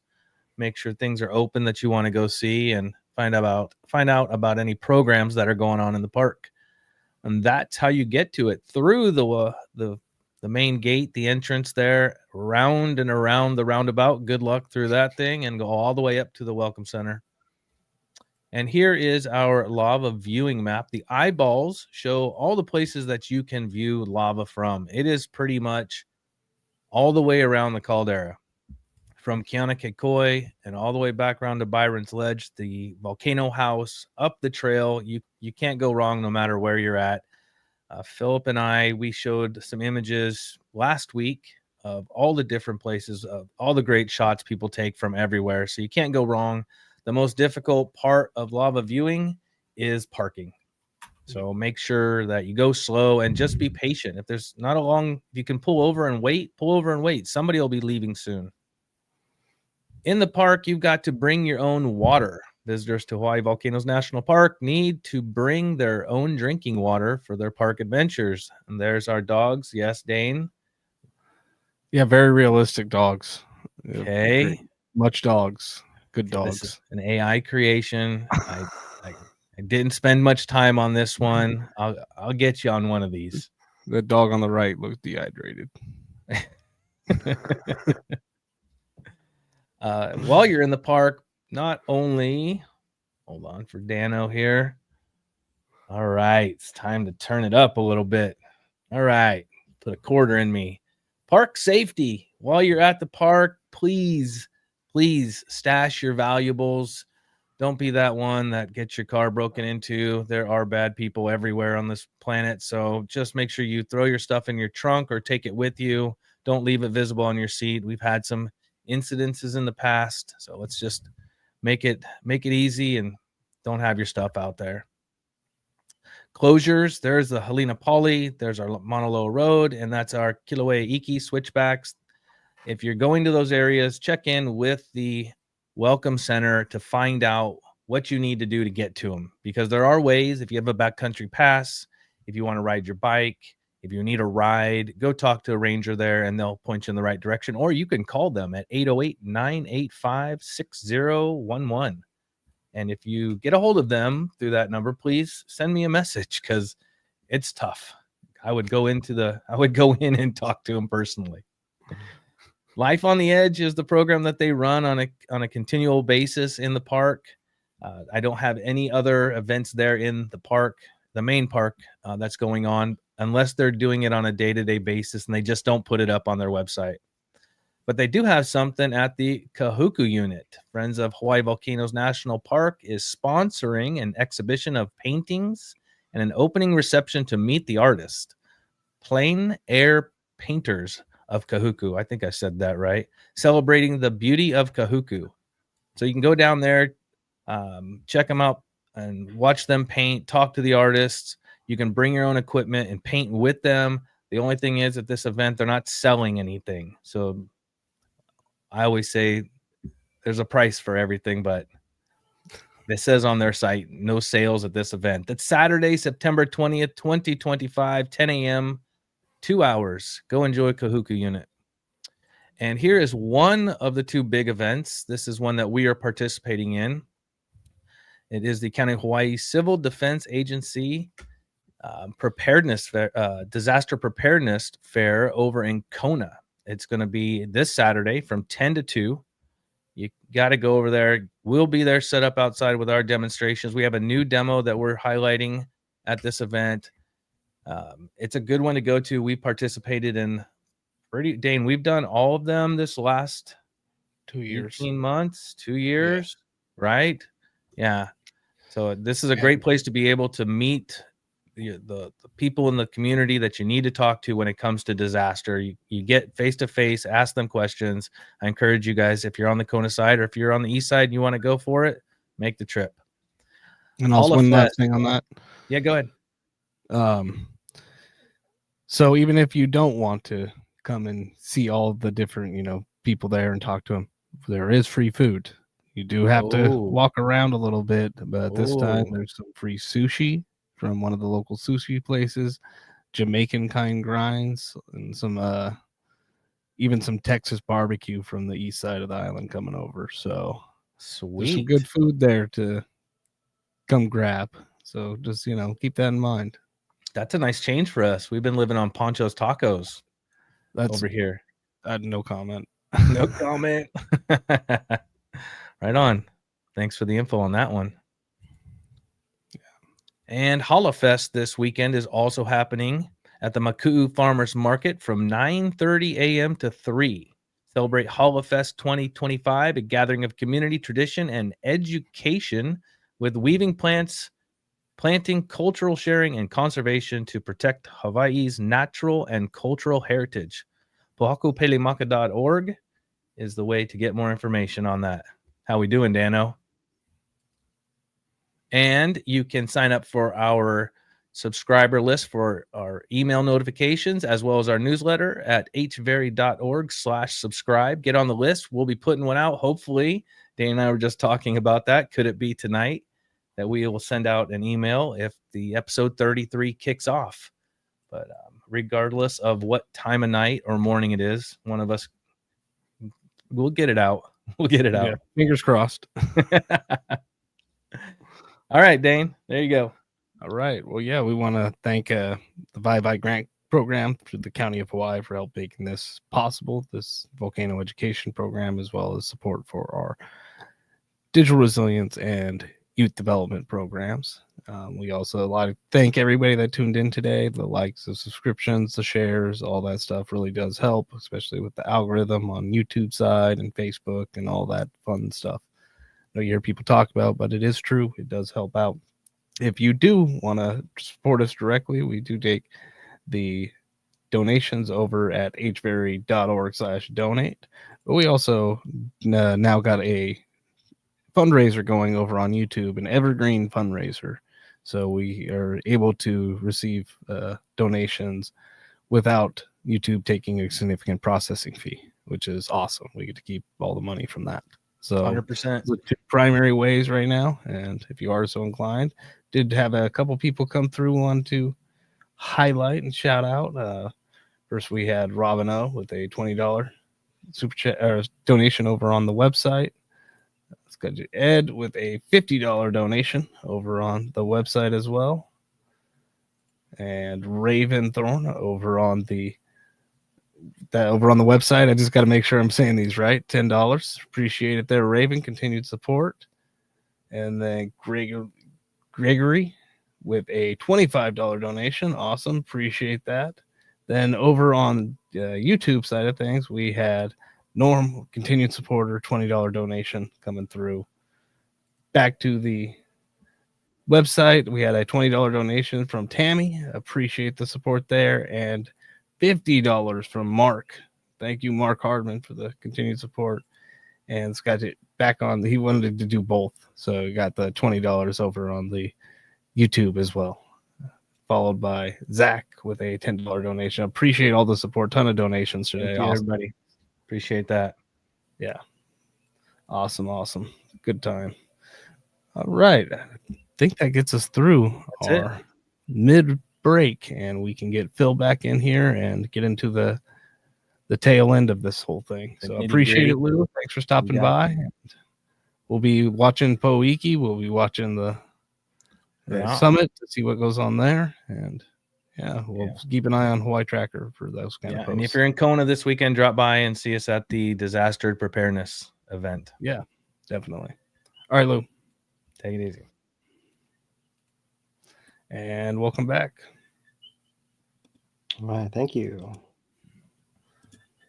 Make sure things are open that you want to go see, and find out about any programs that are going on in the park. And that's how you get to it, through the main gate, the entrance there, round and around the roundabout. Good luck through that thing, and go all the way up to the Welcome Center. And here is our lava viewing map. The eyeballs show all the places that you can view lava from. It is pretty much all the way around the caldera, from Keanakekoi and all the way back around to Byron's Ledge, the volcano house, up the trail. You can't go wrong no matter where you're at. Philip and I, we showed some images last week of all the different places, of all the great shots people take from everywhere. So you can't go wrong. The most difficult part of lava viewing is parking. So make sure that you go slow and just be patient. If there's not a long, if you can pull over and wait, pull over and wait. Somebody will be leaving soon. In the park, you've got to bring your own water. Visitors to Hawaii Volcanoes National Park need to bring their own drinking water for their park adventures. And there's our dogs. Yes, Dane? Yeah, very realistic dogs. Okay. Much dogs. Good dogs. This is an AI creation. I didn't spend much time on this one. I'll get you on one of these. The dog on the right looks dehydrated. While you're in the park, not only, hold on for Dano here. All right, it's time to turn it up a little bit. All right, put a quarter in me. Park safety. While you're at the park, please stash your valuables. Don't be that one that gets your car broken into. There are bad people everywhere on this planet, so just make sure you throw your stuff in your trunk or take it with you. Don't leave it visible on your seat. We've had some incidences in the past, so let's just make it easy and don't have your stuff out there. Closures, there's the Helena Poly, there's our Mauna Loa Road, and that's our Kilauea Iki switchbacks. If you're going to those areas, check in with the Welcome Center to find out what you need to do to get to them, because there are ways. If you have a backcountry pass, if you want to ride your bike, if you need a ride, go talk to a ranger there and they'll point you in the right direction, or you can call them at 808-985-6011. And if you get a hold of them through that number, please send me a message, because it's tough. I would go in and talk to them personally. Life on the Edge is the program that they run on a continual basis in the park. I don't have any other events there in the park, the main park, that's going on, unless they're doing it on a day-to-day basis and they just don't put it up on their website. But they do have something at the Kahuku unit. Friends of Hawaii Volcanoes National Park is sponsoring an exhibition of paintings and an opening reception to meet the artist. Plein air painters of Kahuku. I think I said that right. Celebrating the beauty of Kahuku. So you can go down there, check them out and watch them paint, talk to the artists. You can bring your own equipment and paint with them. The only thing is, at this event, they're not selling anything. So I always say there's a price for everything, but it says on their site, no sales at this event. That's Saturday, September 20th, 2025, 10 a.m., 2 hours. Go enjoy Kahuku unit. And here is one of the two big events. This is one that we are participating in. It is the County of Hawaii Civil Defense Agency preparedness fair, disaster preparedness fair over in Kona. It's going to be this Saturday from 10 to 2. You got to go over there. We'll be there set up outside with our demonstrations. We have a new demo that we're highlighting at this event. It's a good one to go to. We participated in Dane, we've done all of them this last 2 years, 18 months, 2 years, right? Yeah. So this is a great place to be able to meet the people in the community that you need to talk to when it comes to disaster. You get face-to-face, ask them questions. I encourage you guys, if you're on the Kona side or if you're on the east side and you want to go for it, make the trip. And also one last thing on that. Yeah, go ahead. So even if you don't want to come and see all of the different, people there and talk to them, there is free food. You do have to walk around a little bit, but this time there's some free sushi from one of the local sushi places, Jamaican kind grinds, and some even some Texas barbecue from the east side of the island coming over. So sweet, there's some good food there to come grab. So just keep that in mind. That's a nice change for us. We've been living on Poncho's Tacos over here. No comment. No comment. Right on. Thanks for the info on that one. And HoloFest this weekend is also happening at the Maku'u Farmers Market from 9:30 a.m. to 3. Celebrate HoloFest 2025, a gathering of community, tradition, and education with weaving plants, planting, cultural sharing, and conservation to protect Hawaii's natural and cultural heritage. Pohakupelimaka.org is the way to get more information on that. How we doing, Dano? And you can sign up for our subscriber list for our email notifications, as well as our newsletter at hveri.org/subscribe. Get on the list. We'll be putting one out. Hopefully, Dane and I were just talking about that. Could it be tonight that we will send out an email if the episode 33 kicks off? But regardless of what time of night or morning it is, one of us, we'll get it out. We'll get it out. Yeah, fingers crossed. All right, Dane, there you go. All right. Well, yeah, we want to thank the VIVI grant program through the County of Hawaii for help making this possible, this volcano education program, as well as support for our digital resilience and youth development programs. We also like to thank everybody that tuned in today. The likes, the subscriptions, the shares, all that stuff really does help, especially with the algorithm on YouTube side and Facebook and all that fun stuff. I know you hear people talk about, but it is true. It does help out. If you do want to support us directly, we do take the donations over at hveri.org/donate. But we also now got a fundraiser going over on YouTube, an evergreen fundraiser. So we are able to receive donations without YouTube taking a significant processing fee, which is awesome. We get to keep all the money from that. So 100%. the two primary ways right now. And if you are so inclined, did have a couple people come through on to highlight and shout out. First, we had Robin O with a $20 super chat donation over on the website. Let's go to Ed with a $50 donation over on the website as well. And Raven Thorn over on the website. I just got to make sure I'm saying these right. $10. Appreciate it there, Raven. Continued support. And then Gregory with a $25 donation. Awesome. Appreciate that. Then over on the YouTube side of things, we had Norm, continued supporter, $20 donation coming through. Back to the website, we had a $20 donation from Tammy. Appreciate the support there. And $50 from Mark. Thank you, Mark Hardman, for the continued support. And Scott back on. He wanted to do both, so we got the $20 over on the YouTube as well. Followed by Zach with a $10 donation. Appreciate all the support. Ton of donations today. Thank you, everybody. Appreciate that. Yeah. Awesome. Good time. All right. I think that gets us through our mid break, and we can get Phil back in here and get into the tail end of this whole thing. So appreciate it, Lou. Thanks for stopping by. And we'll be watching Poiki. We'll be watching the summit to see what goes on there. And we'll keep an eye on Hawaii Tracker for those kind of posts. And if you're in Kona this weekend, drop by and see us at the disaster preparedness event. Yeah, definitely. All right, Lou. Take it easy. And welcome back. All right, thank you.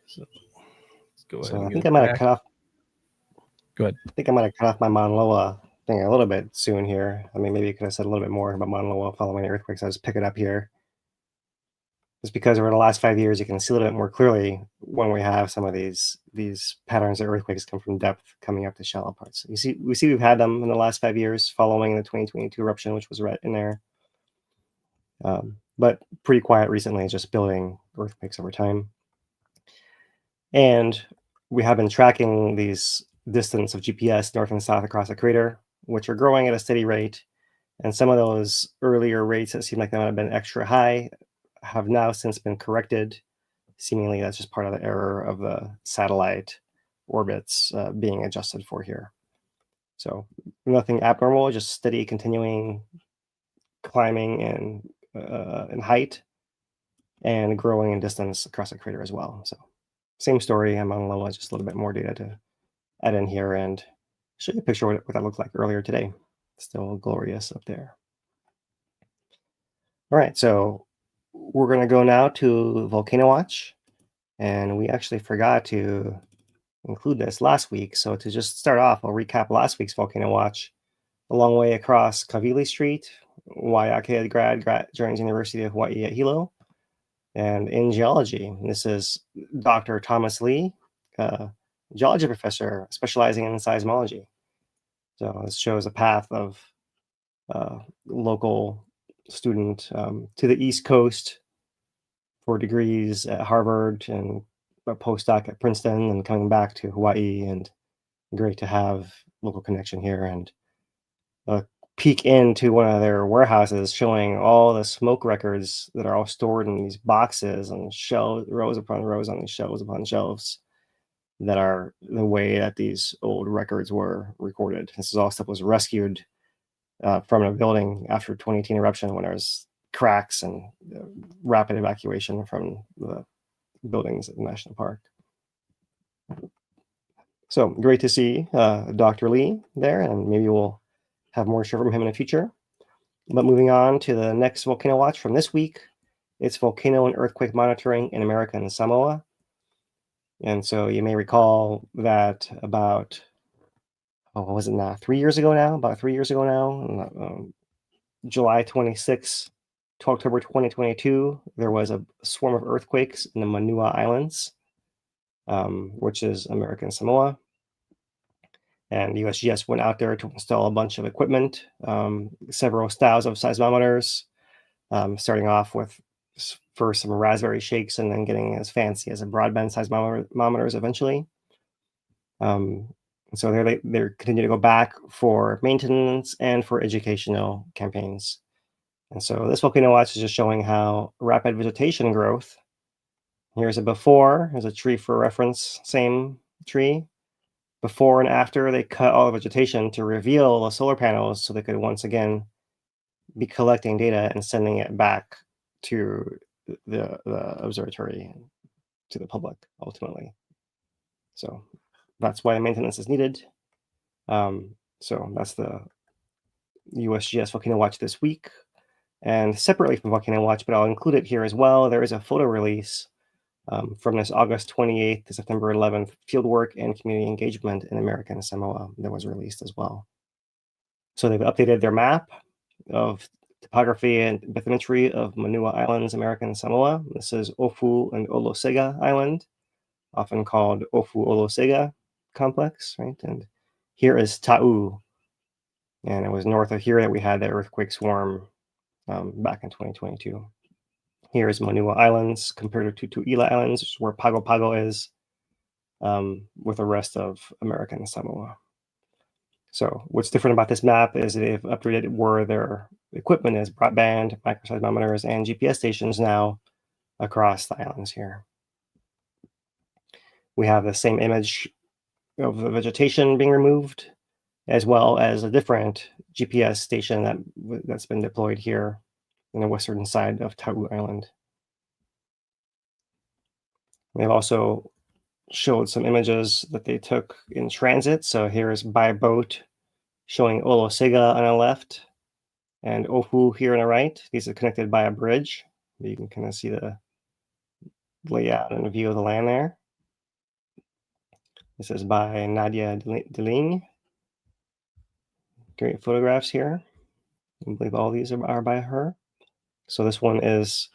So let's go ahead. So I think I might have cut off. Go ahead. I think I might have cut off my Mauna Loa thing a little bit soon here. I mean, maybe you could have said a little bit more about Mauna Loa following the earthquakes. I'll just pick it up here. Just because over the last 5 years, you can see a little bit more clearly when we have some of these patterns of earthquakes come from depth coming up to shallow parts. We see we've had them in the last 5 years following the 2022 eruption, which was right in there. But pretty quiet recently, just building earthquakes over time. And we have been tracking these distance of GPS north and south across the crater, which are growing at a steady rate. And some of those earlier rates that seemed like they might have been extra high have now since been corrected. Seemingly that's just part of the error of the satellite orbits being adjusted for here. So nothing abnormal, just steady continuing climbing in height and growing in distance across the crater as well. So same story on Mauna Loa, just a little bit more data to add in here and show you a picture of what that looked like earlier today. Still glorious up there. All right, so we're going to go now to Volcano Watch, and we actually forgot to include this last week. So to just start off, I'll recap last week's Volcano Watch. A long way across Kavili Street, Waiake grad joins University of Hawaii at Hilo. And in geology, this is Dr. Thomas Lee, geology professor specializing in seismology. So this shows a path of local student to the East Coast for degrees at Harvard and a postdoc at Princeton and coming back to Hawaii, and great to have local connection here and peek into one of their warehouses showing all the smoke records that are all stored in these boxes and shelves, rows upon rows on these shelves upon shelves that are the way that these old records were recorded. This is all stuff was rescued from a building after 2018 eruption when there was cracks and rapid evacuation from the buildings at the national park. So great to see Dr. Lee there, and maybe we'll have more to share from him in the future. But moving on to the next Volcano Watch from this week, it's volcano and earthquake monitoring in America and Samoa. And so you may recall that about, what was it now? 3 years ago now, July 26th, to October 2022, there was a swarm of earthquakes in the Manua Islands, which is American Samoa. And USGS went out there to install a bunch of equipment, several styles of seismometers, starting off with first some raspberry shakes and then getting as fancy as a broadband seismometers eventually. So they continue to go back for maintenance and for educational campaigns. And so this volcano watch is just showing how rapid vegetation growth. Here's a before, here's a tree for reference, same tree. Before and after they cut all the vegetation to reveal the solar panels so they could once again be collecting data and sending it back to the observatory, to the public ultimately. So that's why maintenance is needed. So that's the USGS Volcano Watch this week. And separately from Volcano Watch, but I'll include it here as well, there is a photo release from this August 28th to September 11th fieldwork and community engagement in American Samoa that was released as well. So they've updated their map of topography and bathymetry of Manua Islands, American Samoa. This is Ofu and Olosega Island, often called Ofu Olosega Complex, right? And here is Ta'u, and it was north of here that we had the earthquake swarm back in 2022. Here is Manua Islands compared to Tutuila Islands, which is where Pago Pago is, with the rest of American Samoa. So what's different about this map is they've updated where their equipment is, broadband, microseismometers, and GPS stations now across the islands here. We have the same image of the vegetation being removed, as well as a different GPS station that's been deployed here in the western side of Ta'u Island. They've also showed some images that they took in transit. So here's by boat showing Olosega on the left and Ofu here on the right. These are connected by a bridge. You can kind of see the layout and the view of the land there. This is by Nadia Deling. Great photographs here. I believe all these are by her. So this one is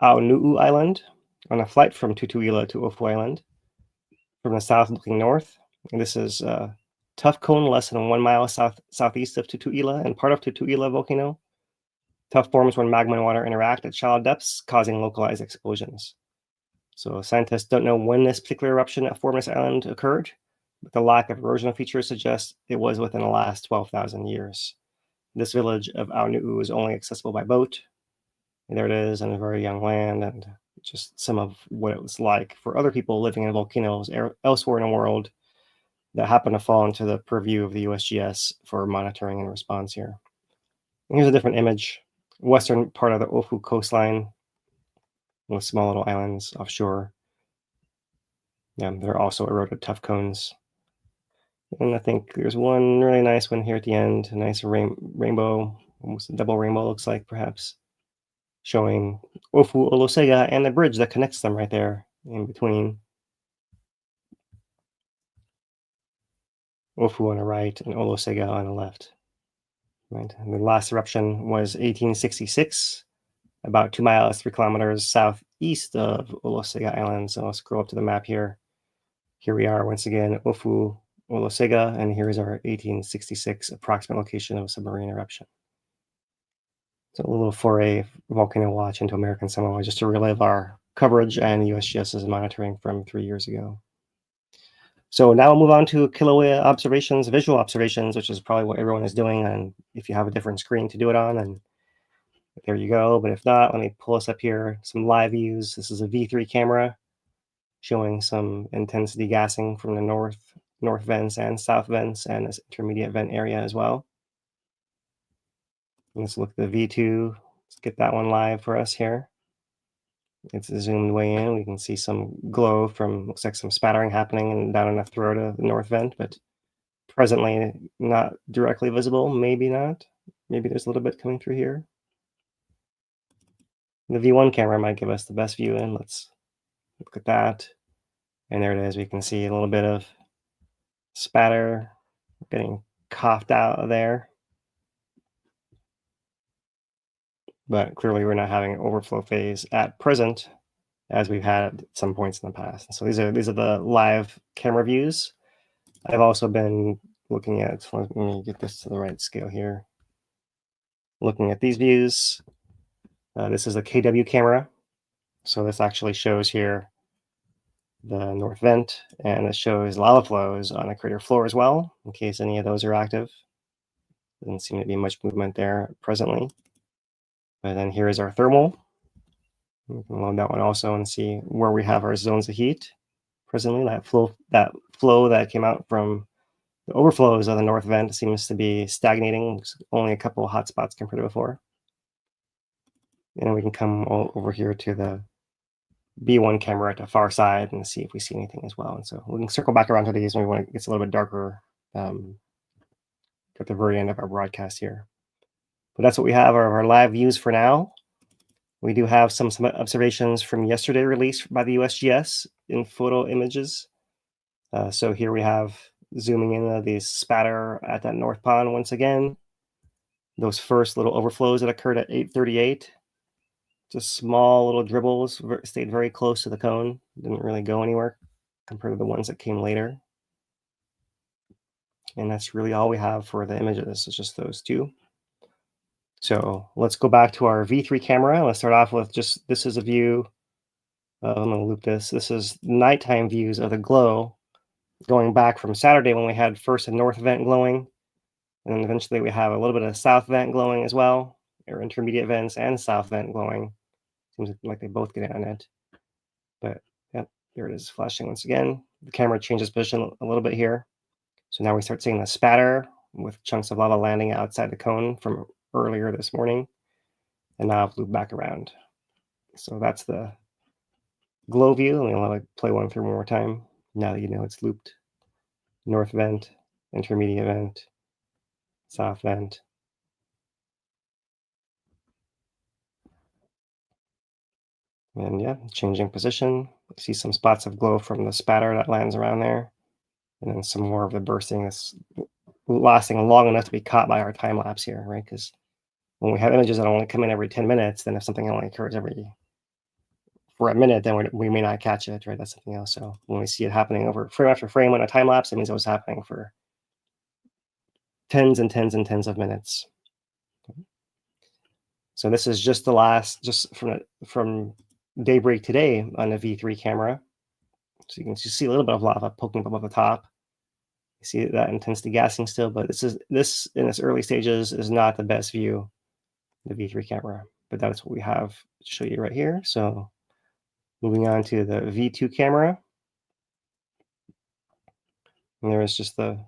Aunu'u Island on a flight from Tutuila to Ofu Island from the south looking north. And this is Tough Cone, less than 1 mile southeast of Tutuila and part of Tutuila volcano. Tuff forms when magma and water interact at shallow depths, causing localized explosions. So scientists don't know when this particular eruption at Formosa Island occurred, but the lack of erosional features suggests it was within the last 12,000 years. This village of Aunu'u is only accessible by boat. And there it is on a very young land, and just some of what it was like for other people living in volcanoes elsewhere in the world that happen to fall into the purview of the USGS for monitoring and response here. And here's a different image. Western part of the Ofu coastline with small little islands offshore. Yeah, they're also eroded tuff cones. And I think there's one really nice one here at the end, a nice rainbow, almost a double rainbow looks like perhaps, showing Ofu Olosega and the bridge that connects them right there in between. Ofu on the right and Olosega on the left. Right. And the last eruption was 1866, about 2 miles, 3 kilometers southeast of Olosega Island. So I'll scroll up to the map here. Here we are once again, Ofu Olosega, and here's our 1866 approximate location of a submarine eruption. So a little foray volcano watch into American Samoa just to relive our coverage and USGS's monitoring from 3 years ago. So now we'll move on to Kilauea observations, visual observations, which is probably what everyone is doing. And if you have a different screen to do it on, and there you go. But if not, let me pull us up here, some live views. This is a V3 camera showing some intense degassing from the north vents and south vents and this intermediate vent area as well. Let's look at the V2. Let's get that one live for us here. It's zoomed way in. We can see some glow from, looks like some spattering happening down in the throat of the north vent, but presently not directly visible. Maybe not. Maybe there's a little bit coming through here. The V1 camera might give us the best view in. Let's look at that. And there it is. We can see a little bit of spatter getting coughed out of there. but clearly we're not having an overflow phase at present as we've had at some points in the past. And so these are the live camera views. I've also been looking at, let me get this to the right scale here. Looking at these views. This is a KW camera. So this actually shows here the north vent, and it shows lava flows on the crater floor as well, in case any of those are active. Doesn't seem to be much movement there presently. But then here is our thermal. We can load that one also and see where we have our zones of heat presently. That flow that came out from the overflows of the north vent seems to be stagnating. Only a couple of hot spots compared to before. And we can come over here to the B1 camera at the far side and see if we see anything as well. And so we can circle back around to these when it gets a little bit darker at the very end of our broadcast here. But that's what we have our live views for now. We do have some observations from yesterday released by the USGS in photo images. So here we have zooming in these spatter at that north pond once again. Those first little overflows that occurred at 8:38. Just small little dribbles, stayed very close to the cone. Didn't really go anywhere compared to the ones that came later. And that's really all we have for the images. It's just those two. So let's go back to our V3 camera. Let's start off with just, this is a view. I'm going to loop this. This is nighttime views of the glow going back from Saturday when we had first a north vent glowing. And then eventually we have a little bit of south vent glowing as well, or intermediate vents and south vent glowing. Seems like they both get on it. But yep, there it is flashing once again. The camera changes position a little bit here. So now we start seeing the spatter with chunks of lava landing outside the cone from earlier this morning. And now I've looped back around. So that's the glow view. And I'll play one through one more time. Now that you know it's looped. North vent, intermediate vent, south vent. And yeah, changing position. See some spots of glow from the spatter that lands around there. And then some more of the bursting that's lasting long enough to be caught by our time lapse here, right? Because when we have images that only come in every 10 minutes, then if something only occurs for a minute, then we may not catch it, right? That's something else. So when we see it happening over frame after frame on a time lapse, it means it was happening for tens and tens and tens of minutes. So this is just the last, just from daybreak today on the V3 camera. So you can just see a little bit of lava poking up above the top. You see that intensity gassing still, but this in its early stages is not the best view, the V3 camera, but that's what we have to show you right here. So moving on to the V2 camera. And there is just the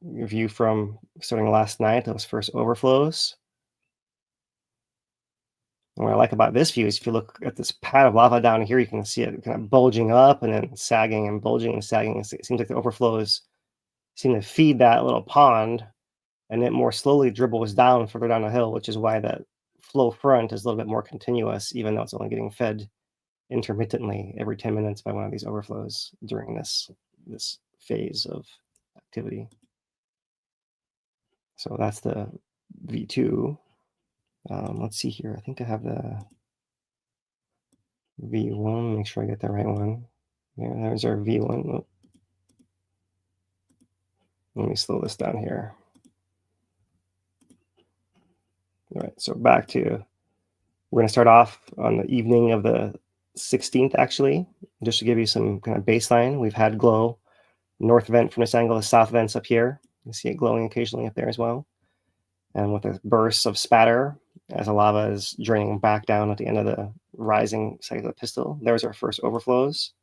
view from starting last night, those first overflows. And what I like about this view is if you look at this pad of lava down here, you can see it kind of bulging up and then sagging and bulging and sagging. It seems like the overflows seem to feed that little pond, and it more slowly dribbles down further down the hill, which is why that flow front is a little bit more continuous, even though it's only getting fed intermittently every 10 minutes by one of these overflows during this phase of activity. So that's the V2. Let's see here. I think I have the V1. Make sure I get the right one. There's our V1. Oh. Let me slow this down here. All right, so back to, we're going to start off on the evening of the 16th, actually, just to give you some kind of baseline. We've had glow, north vent from this angle, the south vent's up here. You see it glowing occasionally up there as well. And with a burst of spatter as the lava is draining back down at the end of the rising side of the pistil. There's our first overflows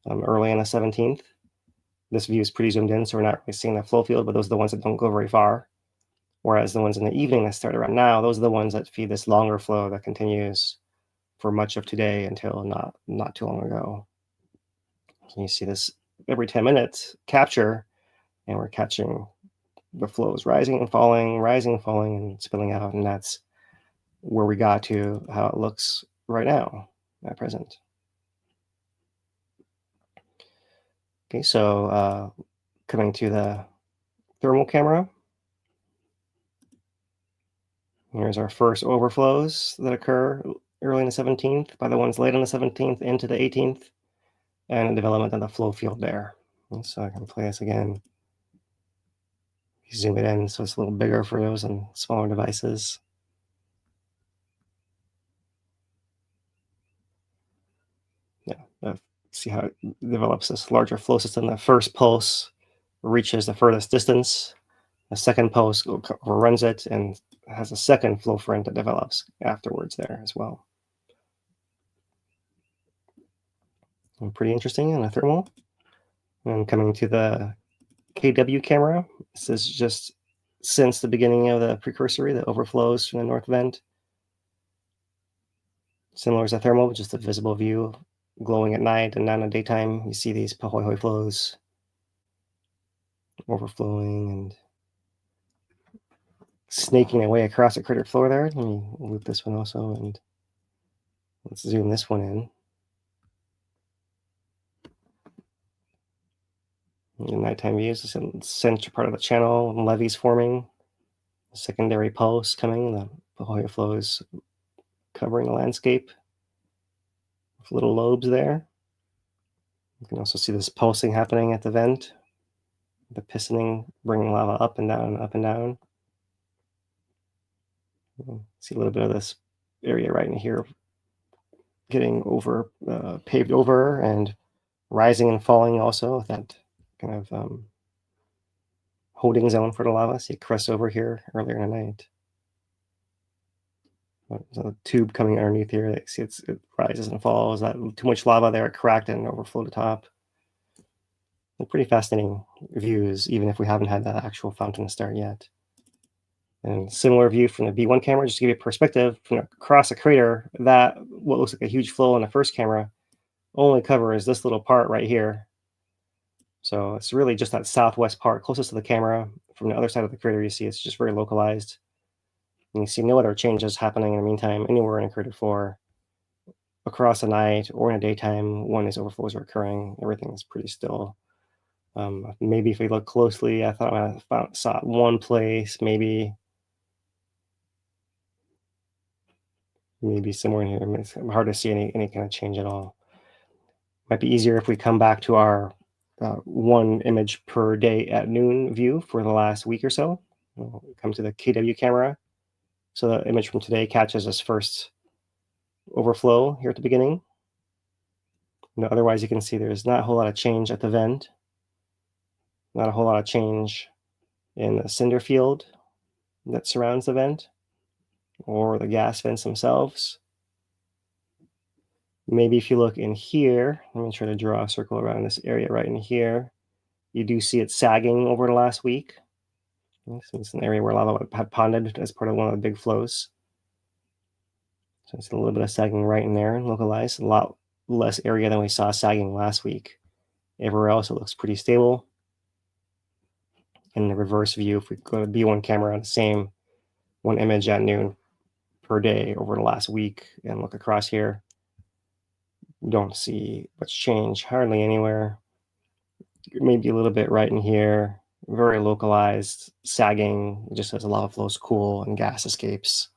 early on the 17th. This view is pretty zoomed in, so we're not really seeing the flow field, but those are the ones that don't go very far. Whereas the ones in the evening that start around now, those are the ones that feed this longer flow that continues for much of today until not too long ago. So you see this every 10 minutes capture, and we're catching the flows rising and falling, and spilling out, and that's where we got to how it looks right now at present. Okay, so coming to the thermal camera. Here's our first overflows that occur early in the 17th, by the ones late on the 17th into the 18th, and the development of the flow field there. And so I can play this again. Zoom it in so it's a little bigger for those on smaller devices. Yeah, see how it develops this larger flow system. The first pulse reaches the furthest distance. The second pulse overruns it and has a second flow front that develops afterwards there as well. And pretty interesting on a thermal. And coming to the KW camera, this is just since the beginning of the precursory, the overflows from the north vent. Similar as a thermal, just a visible view, glowing at night and not in the daytime. You see these pahoehoe flows overflowing and snaking away across the crater floor there. Let me loop this one also, and let's zoom this one in. The nighttime views, this is the center part of the channel, levees forming, secondary pulse coming, the pahoehoe flows covering the landscape with little lobes there. You can also see this pulsing happening at the vent, the pistoning bringing lava up and down, up and down. See a little bit of this area right in here getting paved over and rising and falling also with that kind of holding zone for the lava. See it crest over here earlier in the night. There's a tube coming underneath here. See it rises and falls. That too much lava there, it cracked and overflowed the top. They're pretty fascinating views, even if we haven't had that actual fountain start yet. And similar view from the B1 camera, just to give you perspective, from across the crater, that what looks like a huge flow on the first camera only covers this little part right here. So it's really just that southwest part closest to the camera. From the other side of the crater, you see it's just very localized. And you see no other changes happening in the meantime anywhere in the crater floor across the night or in the daytime when these overflows are occurring. Everything is pretty still. Maybe if we look closely, I thought I saw it one place, maybe somewhere in here. I mean, it's hard to see any kind of change at all. Might be easier if we come back to our one image per day at noon view for the last week or so. We'll come to the KW camera. So the image from today catches this first overflow here at the beginning. Otherwise, you can see there's not a whole lot of change at the vent. Not a whole lot of change in the cinder field that surrounds the vent or the gas vents themselves. Maybe if you look in here, let me try to draw a circle around this area right in here. You do see it sagging over the last week. So it's an area where lava had ponded as part of one of the big flows. So it's a little bit of sagging right in there, localized. A lot less area than we saw sagging last week. Everywhere else, it looks pretty stable. In the reverse view, if we go to B1 camera, the same one image at noon per day over the last week and look across here, we don't see much change, hardly anywhere. Maybe a little bit right in here, very localized, sagging, just as lava flows cool and gas escapes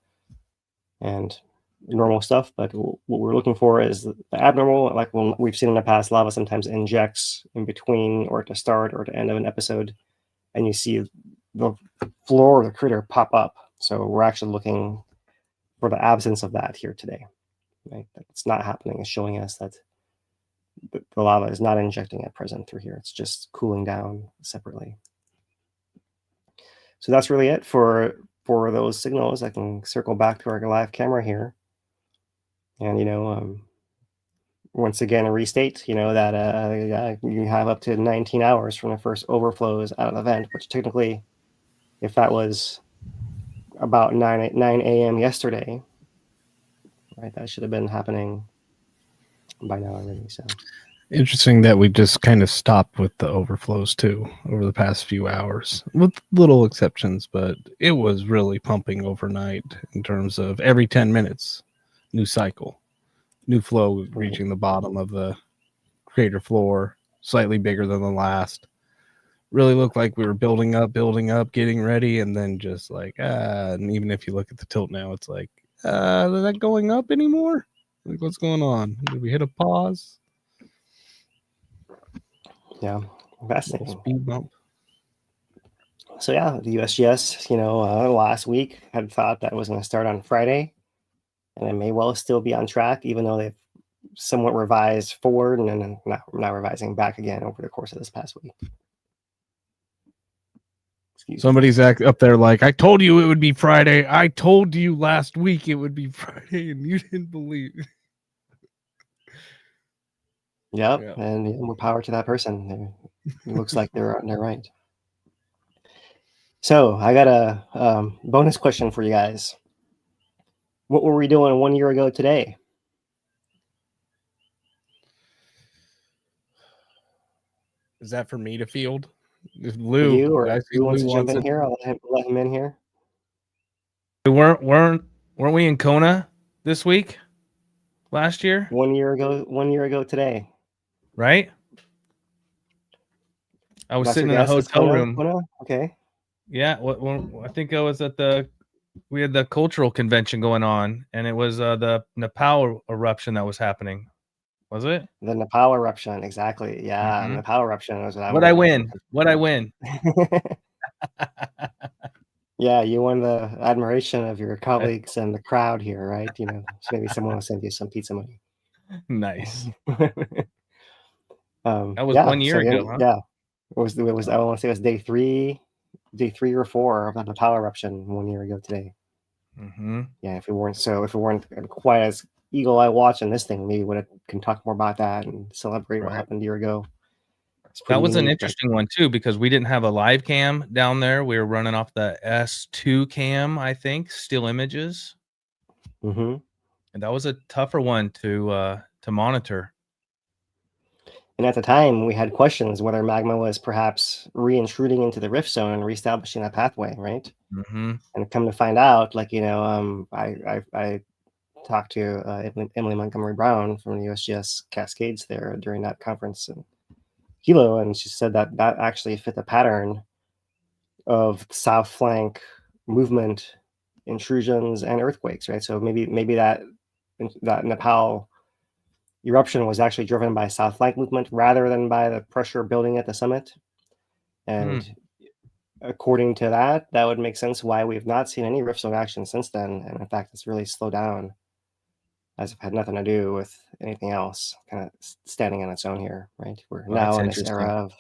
and normal stuff. But what we're looking for is the abnormal, like we've seen in the past, lava sometimes injects in between or at the start or at the end of an episode, and you see the floor of the crater pop up. So we're actually looking for the absence of that here today. Right? It's not happening. It's showing us that the lava is not injecting at present through here. It's just cooling down separately. So that's really it for those signals. I can circle back to our live camera here. And, once again, restate, that you have up to 19 hours from the first overflows out of the vent, which technically, if that was about 9 a.m. yesterday, right, that should have been happening by now already. So Interesting that we just kind of stopped with the overflows too over the past few hours, with little exceptions, but it was really pumping overnight in terms of every 10 minutes, new cycle, new flow reaching the bottom of the crater floor, slightly bigger than the last, really looked like we were building up, getting ready, and then just like, and even if you look at the tilt now, it's like, is that going up anymore? Like, what's going on? Did we hit a pause? Yeah, fascinating. Speed bump. So yeah, the USGS, last week had thought that was going to start on Friday, and it may well still be on track, even though they've somewhat revised forward and then not revising back again over the course of this past week. Somebody's up there like, I told you it would be Friday. I told you last week it would be Friday, and you didn't believe it. Yep, yeah. And more power to that person. It looks like they're right. So I got a bonus question for you guys. What were we doing 1 year ago today? Is that for me to field? Lou, for you, or who wants to jump in here? I'll let him in here. Weren't we in Kona this week? Last year? 1 year ago today. Right? I was sitting in a hotel room. Kona? Okay. Yeah, I think I was at we had the cultural convention going on, and it was the Nepal eruption that was happening. Was it? The Nepal eruption, exactly. Yeah, Mm-hmm. Nepal eruption was what I win. What I win. Yeah, you won the admiration of your colleagues and the crowd here, right? So maybe someone will send you some pizza money. Nice. That was 1 year ago, huh? Yeah, it was. I want to say it was day three or four of the Nepal eruption 1 year ago today. Mm-hmm. Yeah, if we weren't quite as eagle eye watching this thing, maybe we can talk more about that and celebrate what happened a year ago. That was an interesting one too, because we didn't have a live cam down there. We were running off the S2 cam, I think, still images. Mm-hmm. And that was a tougher one to monitor. And at the time, we had questions whether magma was perhaps re-intruding into the rift zone and reestablishing that pathway, right? Mm-hmm. And come to find out, I talked to Emily Montgomery Brown from the USGS Cascades there during that conference in Kīlauea, and she said that actually fit the pattern of south flank movement, intrusions, and earthquakes, right? So maybe that Nepal eruption was actually driven by south flank movement rather than by the pressure building at the summit. And according to that would make sense why we've not seen any rift zone action since then. And in fact, it's really slowed down, as if it had nothing to do with anything else, kind of standing on its own here, right? We're now in this era of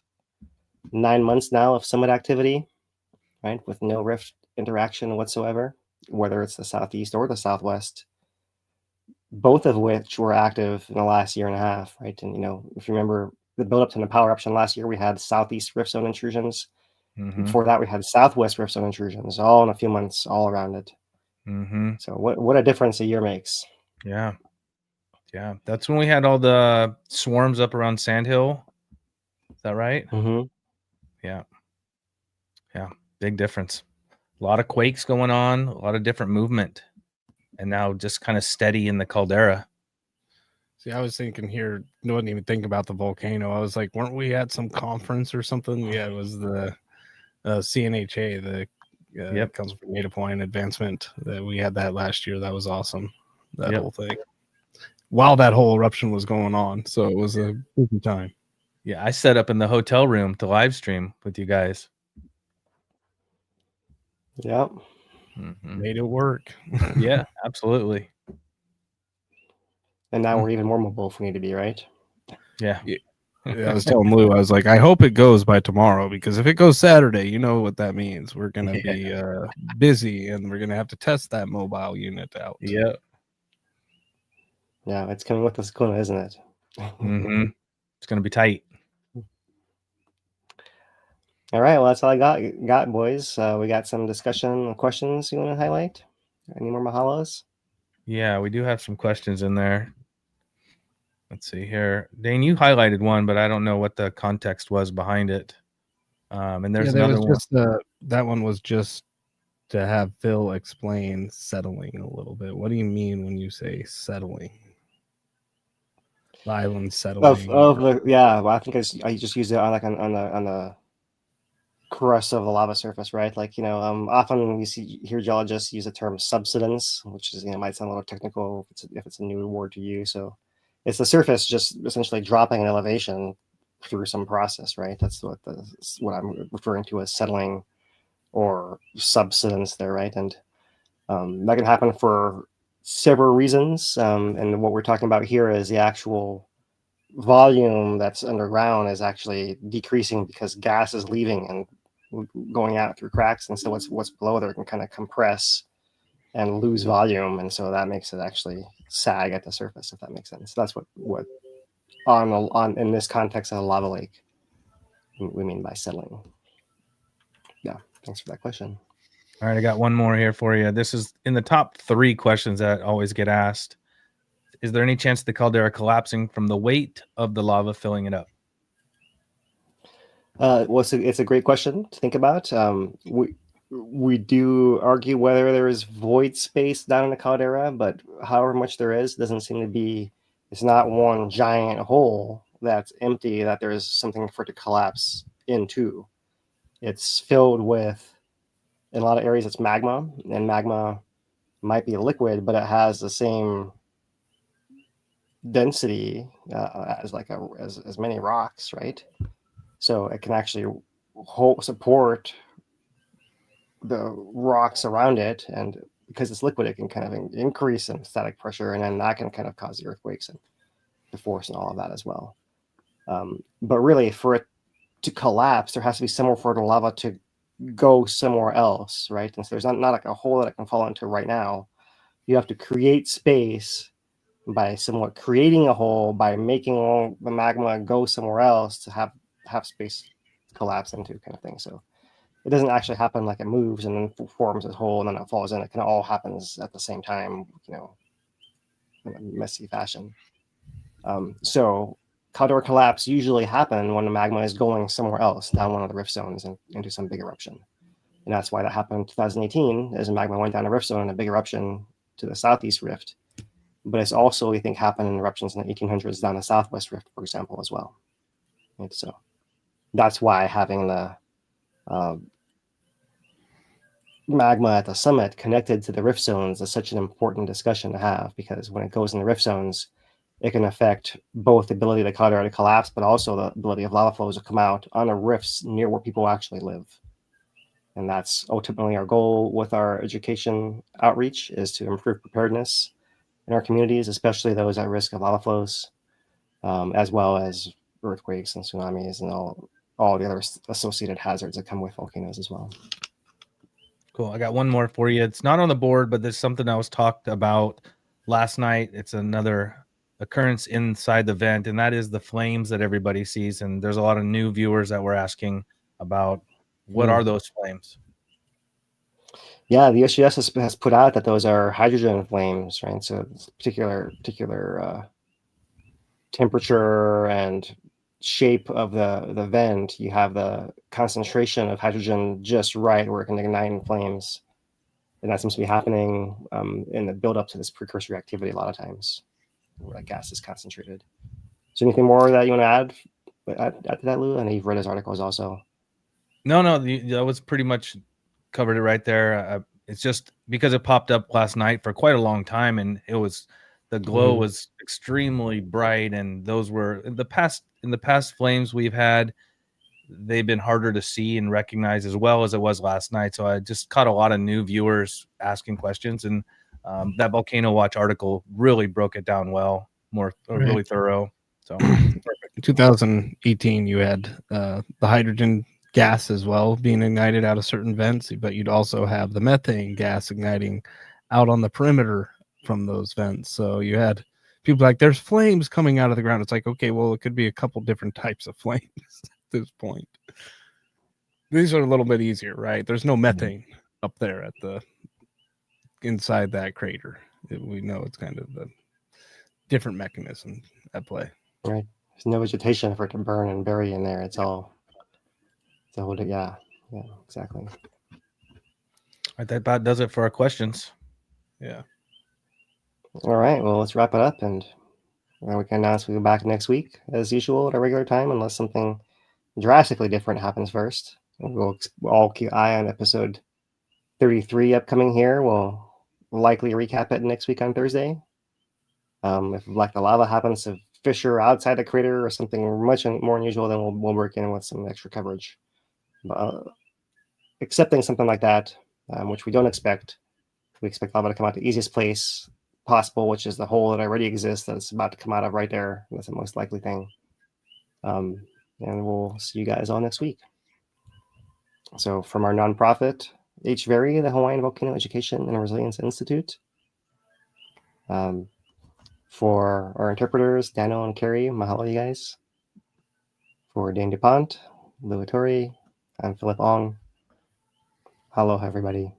9 months now of summit activity, right? With no rift interaction whatsoever, whether it's the southeast or the southwest, both of which were active in the last year and a half, right? And, if you remember the build up to the Nepal eruption last year, we had southeast rift zone intrusions. Mm-hmm. Before that, we had southwest rift zone intrusions, all in a few months, all around it. Mm-hmm. So what a difference a year makes. Yeah. That's when we had all the swarms up around Sandhill. Is that right? Mm-hmm. Yeah. Big difference. A lot of quakes going on, a lot of different movement, and now just kind of steady in the caldera. See, I was thinking here, I wasn't even thinking about the volcano. I was like, weren't we at some conference or something? Yeah, it was the CNHA, the Council for Native Hawaiian Advancement. That we had that last year. That was awesome. That whole thing. While that whole eruption was going on. So it was a busy time. Yeah, I set up in the hotel room to live stream with you guys. Yep. Mm-hmm. Made it work. Yeah, absolutely. And now we're even more mobile if we need to be, right? Yeah. I was telling Lou, I was like, I hope it goes by tomorrow, because if it goes Saturday, you know what that means. We're going to be busy, and we're going to have to test that mobile unit out. Yeah. Yeah, it's coming with us, Kona, isn't it? Mm-hmm. It's going to be tight. All right, well, that's all I got, boys. We got some discussion questions you want to highlight? Any more mahalos? Yeah, we do have some questions in there. Let's see here. Dane, you highlighted one, but I don't know what the context was behind it. And there's another one. That one was just to have Phil explain settling a little bit. What do you mean when you say settling? The island settling. Well, I think I just used it on the crust of the lava surface, right? Like, often we hear geologists use the term subsidence, which is, might sound a little technical if it's a new word to use. So it's the surface just essentially dropping in elevation through some process, right? That's what I'm referring to as settling or subsidence there, right? And that can happen for several reasons. And what we're talking about here is the actual volume that's underground is actually decreasing because gas is leaving and going out through cracks, and so what's below there can kind of compress and lose volume, and so that makes it actually sag at the surface, if that makes sense. So that's what on in this context of a lava lake we mean by settling. Yeah, thanks for that question. All right, I got one more here for you. This is in the top 3 questions that always get asked. Is there any chance of the caldera collapsing from the weight of the lava filling it up? Well, it's a great question to think about. We do argue whether there is void space down in the caldera, but however much there is, doesn't seem to be. It's not one giant hole that's empty that there is something for it to collapse into. It's filled with, in a lot of areas, it's magma, and magma might be a liquid, but it has the same density as many rocks, right? So it can actually support the rocks around it, and because it's liquid, it can kind of increase in static pressure, and then that can kind of cause the earthquakes and the force and all of that as well. But really, for it to collapse, there has to be somewhere for the lava to go somewhere else, right? And so there's not like a hole that it can fall into right now. You have to create space by somewhat creating a hole, by making all the magma go somewhere else to have space to collapse into, kind of thing. So it doesn't actually happen like it moves and then forms this hole and then it falls in. It kind of all happens at the same time, in a messy fashion. So caldera collapse usually happen when the magma is going somewhere else down one of the rift zones and into some big eruption. And that's why that happened in 2018, as the magma went down a rift zone in a big eruption to the southeast rift. But it's also, we think, happened in eruptions in the 1800s down the southwest rift, for example, as well. And so that's why having the magma at the summit connected to the rift zones is such an important discussion to have, because when it goes in the rift zones, it can affect both the ability of the caldera to collapse, but also the ability of lava flows to come out on the rifts near where people actually live. And that's ultimately our goal with our education outreach, is to improve preparedness in our communities, especially those at risk of lava flows, as well as earthquakes and tsunamis and all the other associated hazards that come with volcanoes as well. Cool. I got one more for you. It's not on the board, but there's something that was talked about last night. It's another occurrence inside the vent, and that is the flames that everybody sees. And there's a lot of new viewers that were asking about what are those flames? Yeah, the USGS has put out that those are hydrogen flames, right? So it's particular temperature and shape of the vent, you have the concentration of hydrogen just right where it can ignite in flames. And that seems to be happening in the build-up to this precursory activity a lot of times, where that gas is concentrated. So anything more that you want to add to that, Lou? I know you've read his articles also. No, that was pretty much covered it right there. It's just because it popped up last night for quite a long time, and the glow was extremely bright, and those were in the past flames we've had. They've been harder to see and recognize as well as it was last night. So I just caught a lot of new viewers asking questions, and that Volcano Watch article really broke it down well, really thorough. So in 2018, you had the hydrogen gas as well being ignited out of certain vents, but you'd also have the methane gas igniting out on the perimeter from those vents. So you had people like, there's flames coming out of the ground. It's like, okay, well, it could be a couple different types of flames at this point. These are a little bit easier, right? There's no methane up there at inside that crater. We know it's kind of a different mechanism at play. Right. There's no vegetation for it to burn and bury in there. It's all, yeah, exactly. That about does it for our questions. Yeah. All right. Well, let's wrap it up, and we can announce we'll be back next week as usual at our regular time, unless something drastically different happens first. We'll all keep an eye on episode 33 upcoming here. We'll likely recap it next week on Thursday. If like the lava happens to fissure outside the crater or something much more unusual, then we'll work in with some extra coverage. Accepting something like that, which we don't expect, we expect lava to come out the easiest place possible, which is the hole that already exists that's about to come out of right there. That's the most likely thing. And we'll see you guys all next week. So from our nonprofit, HVERI, the Hawaiian Volcano Education and Resilience Institute. For our interpreters, Daniel and Carrie, mahalo you guys. For Dane DuPont, Louis Torrey, I'm Philip Ong. Hello, everybody.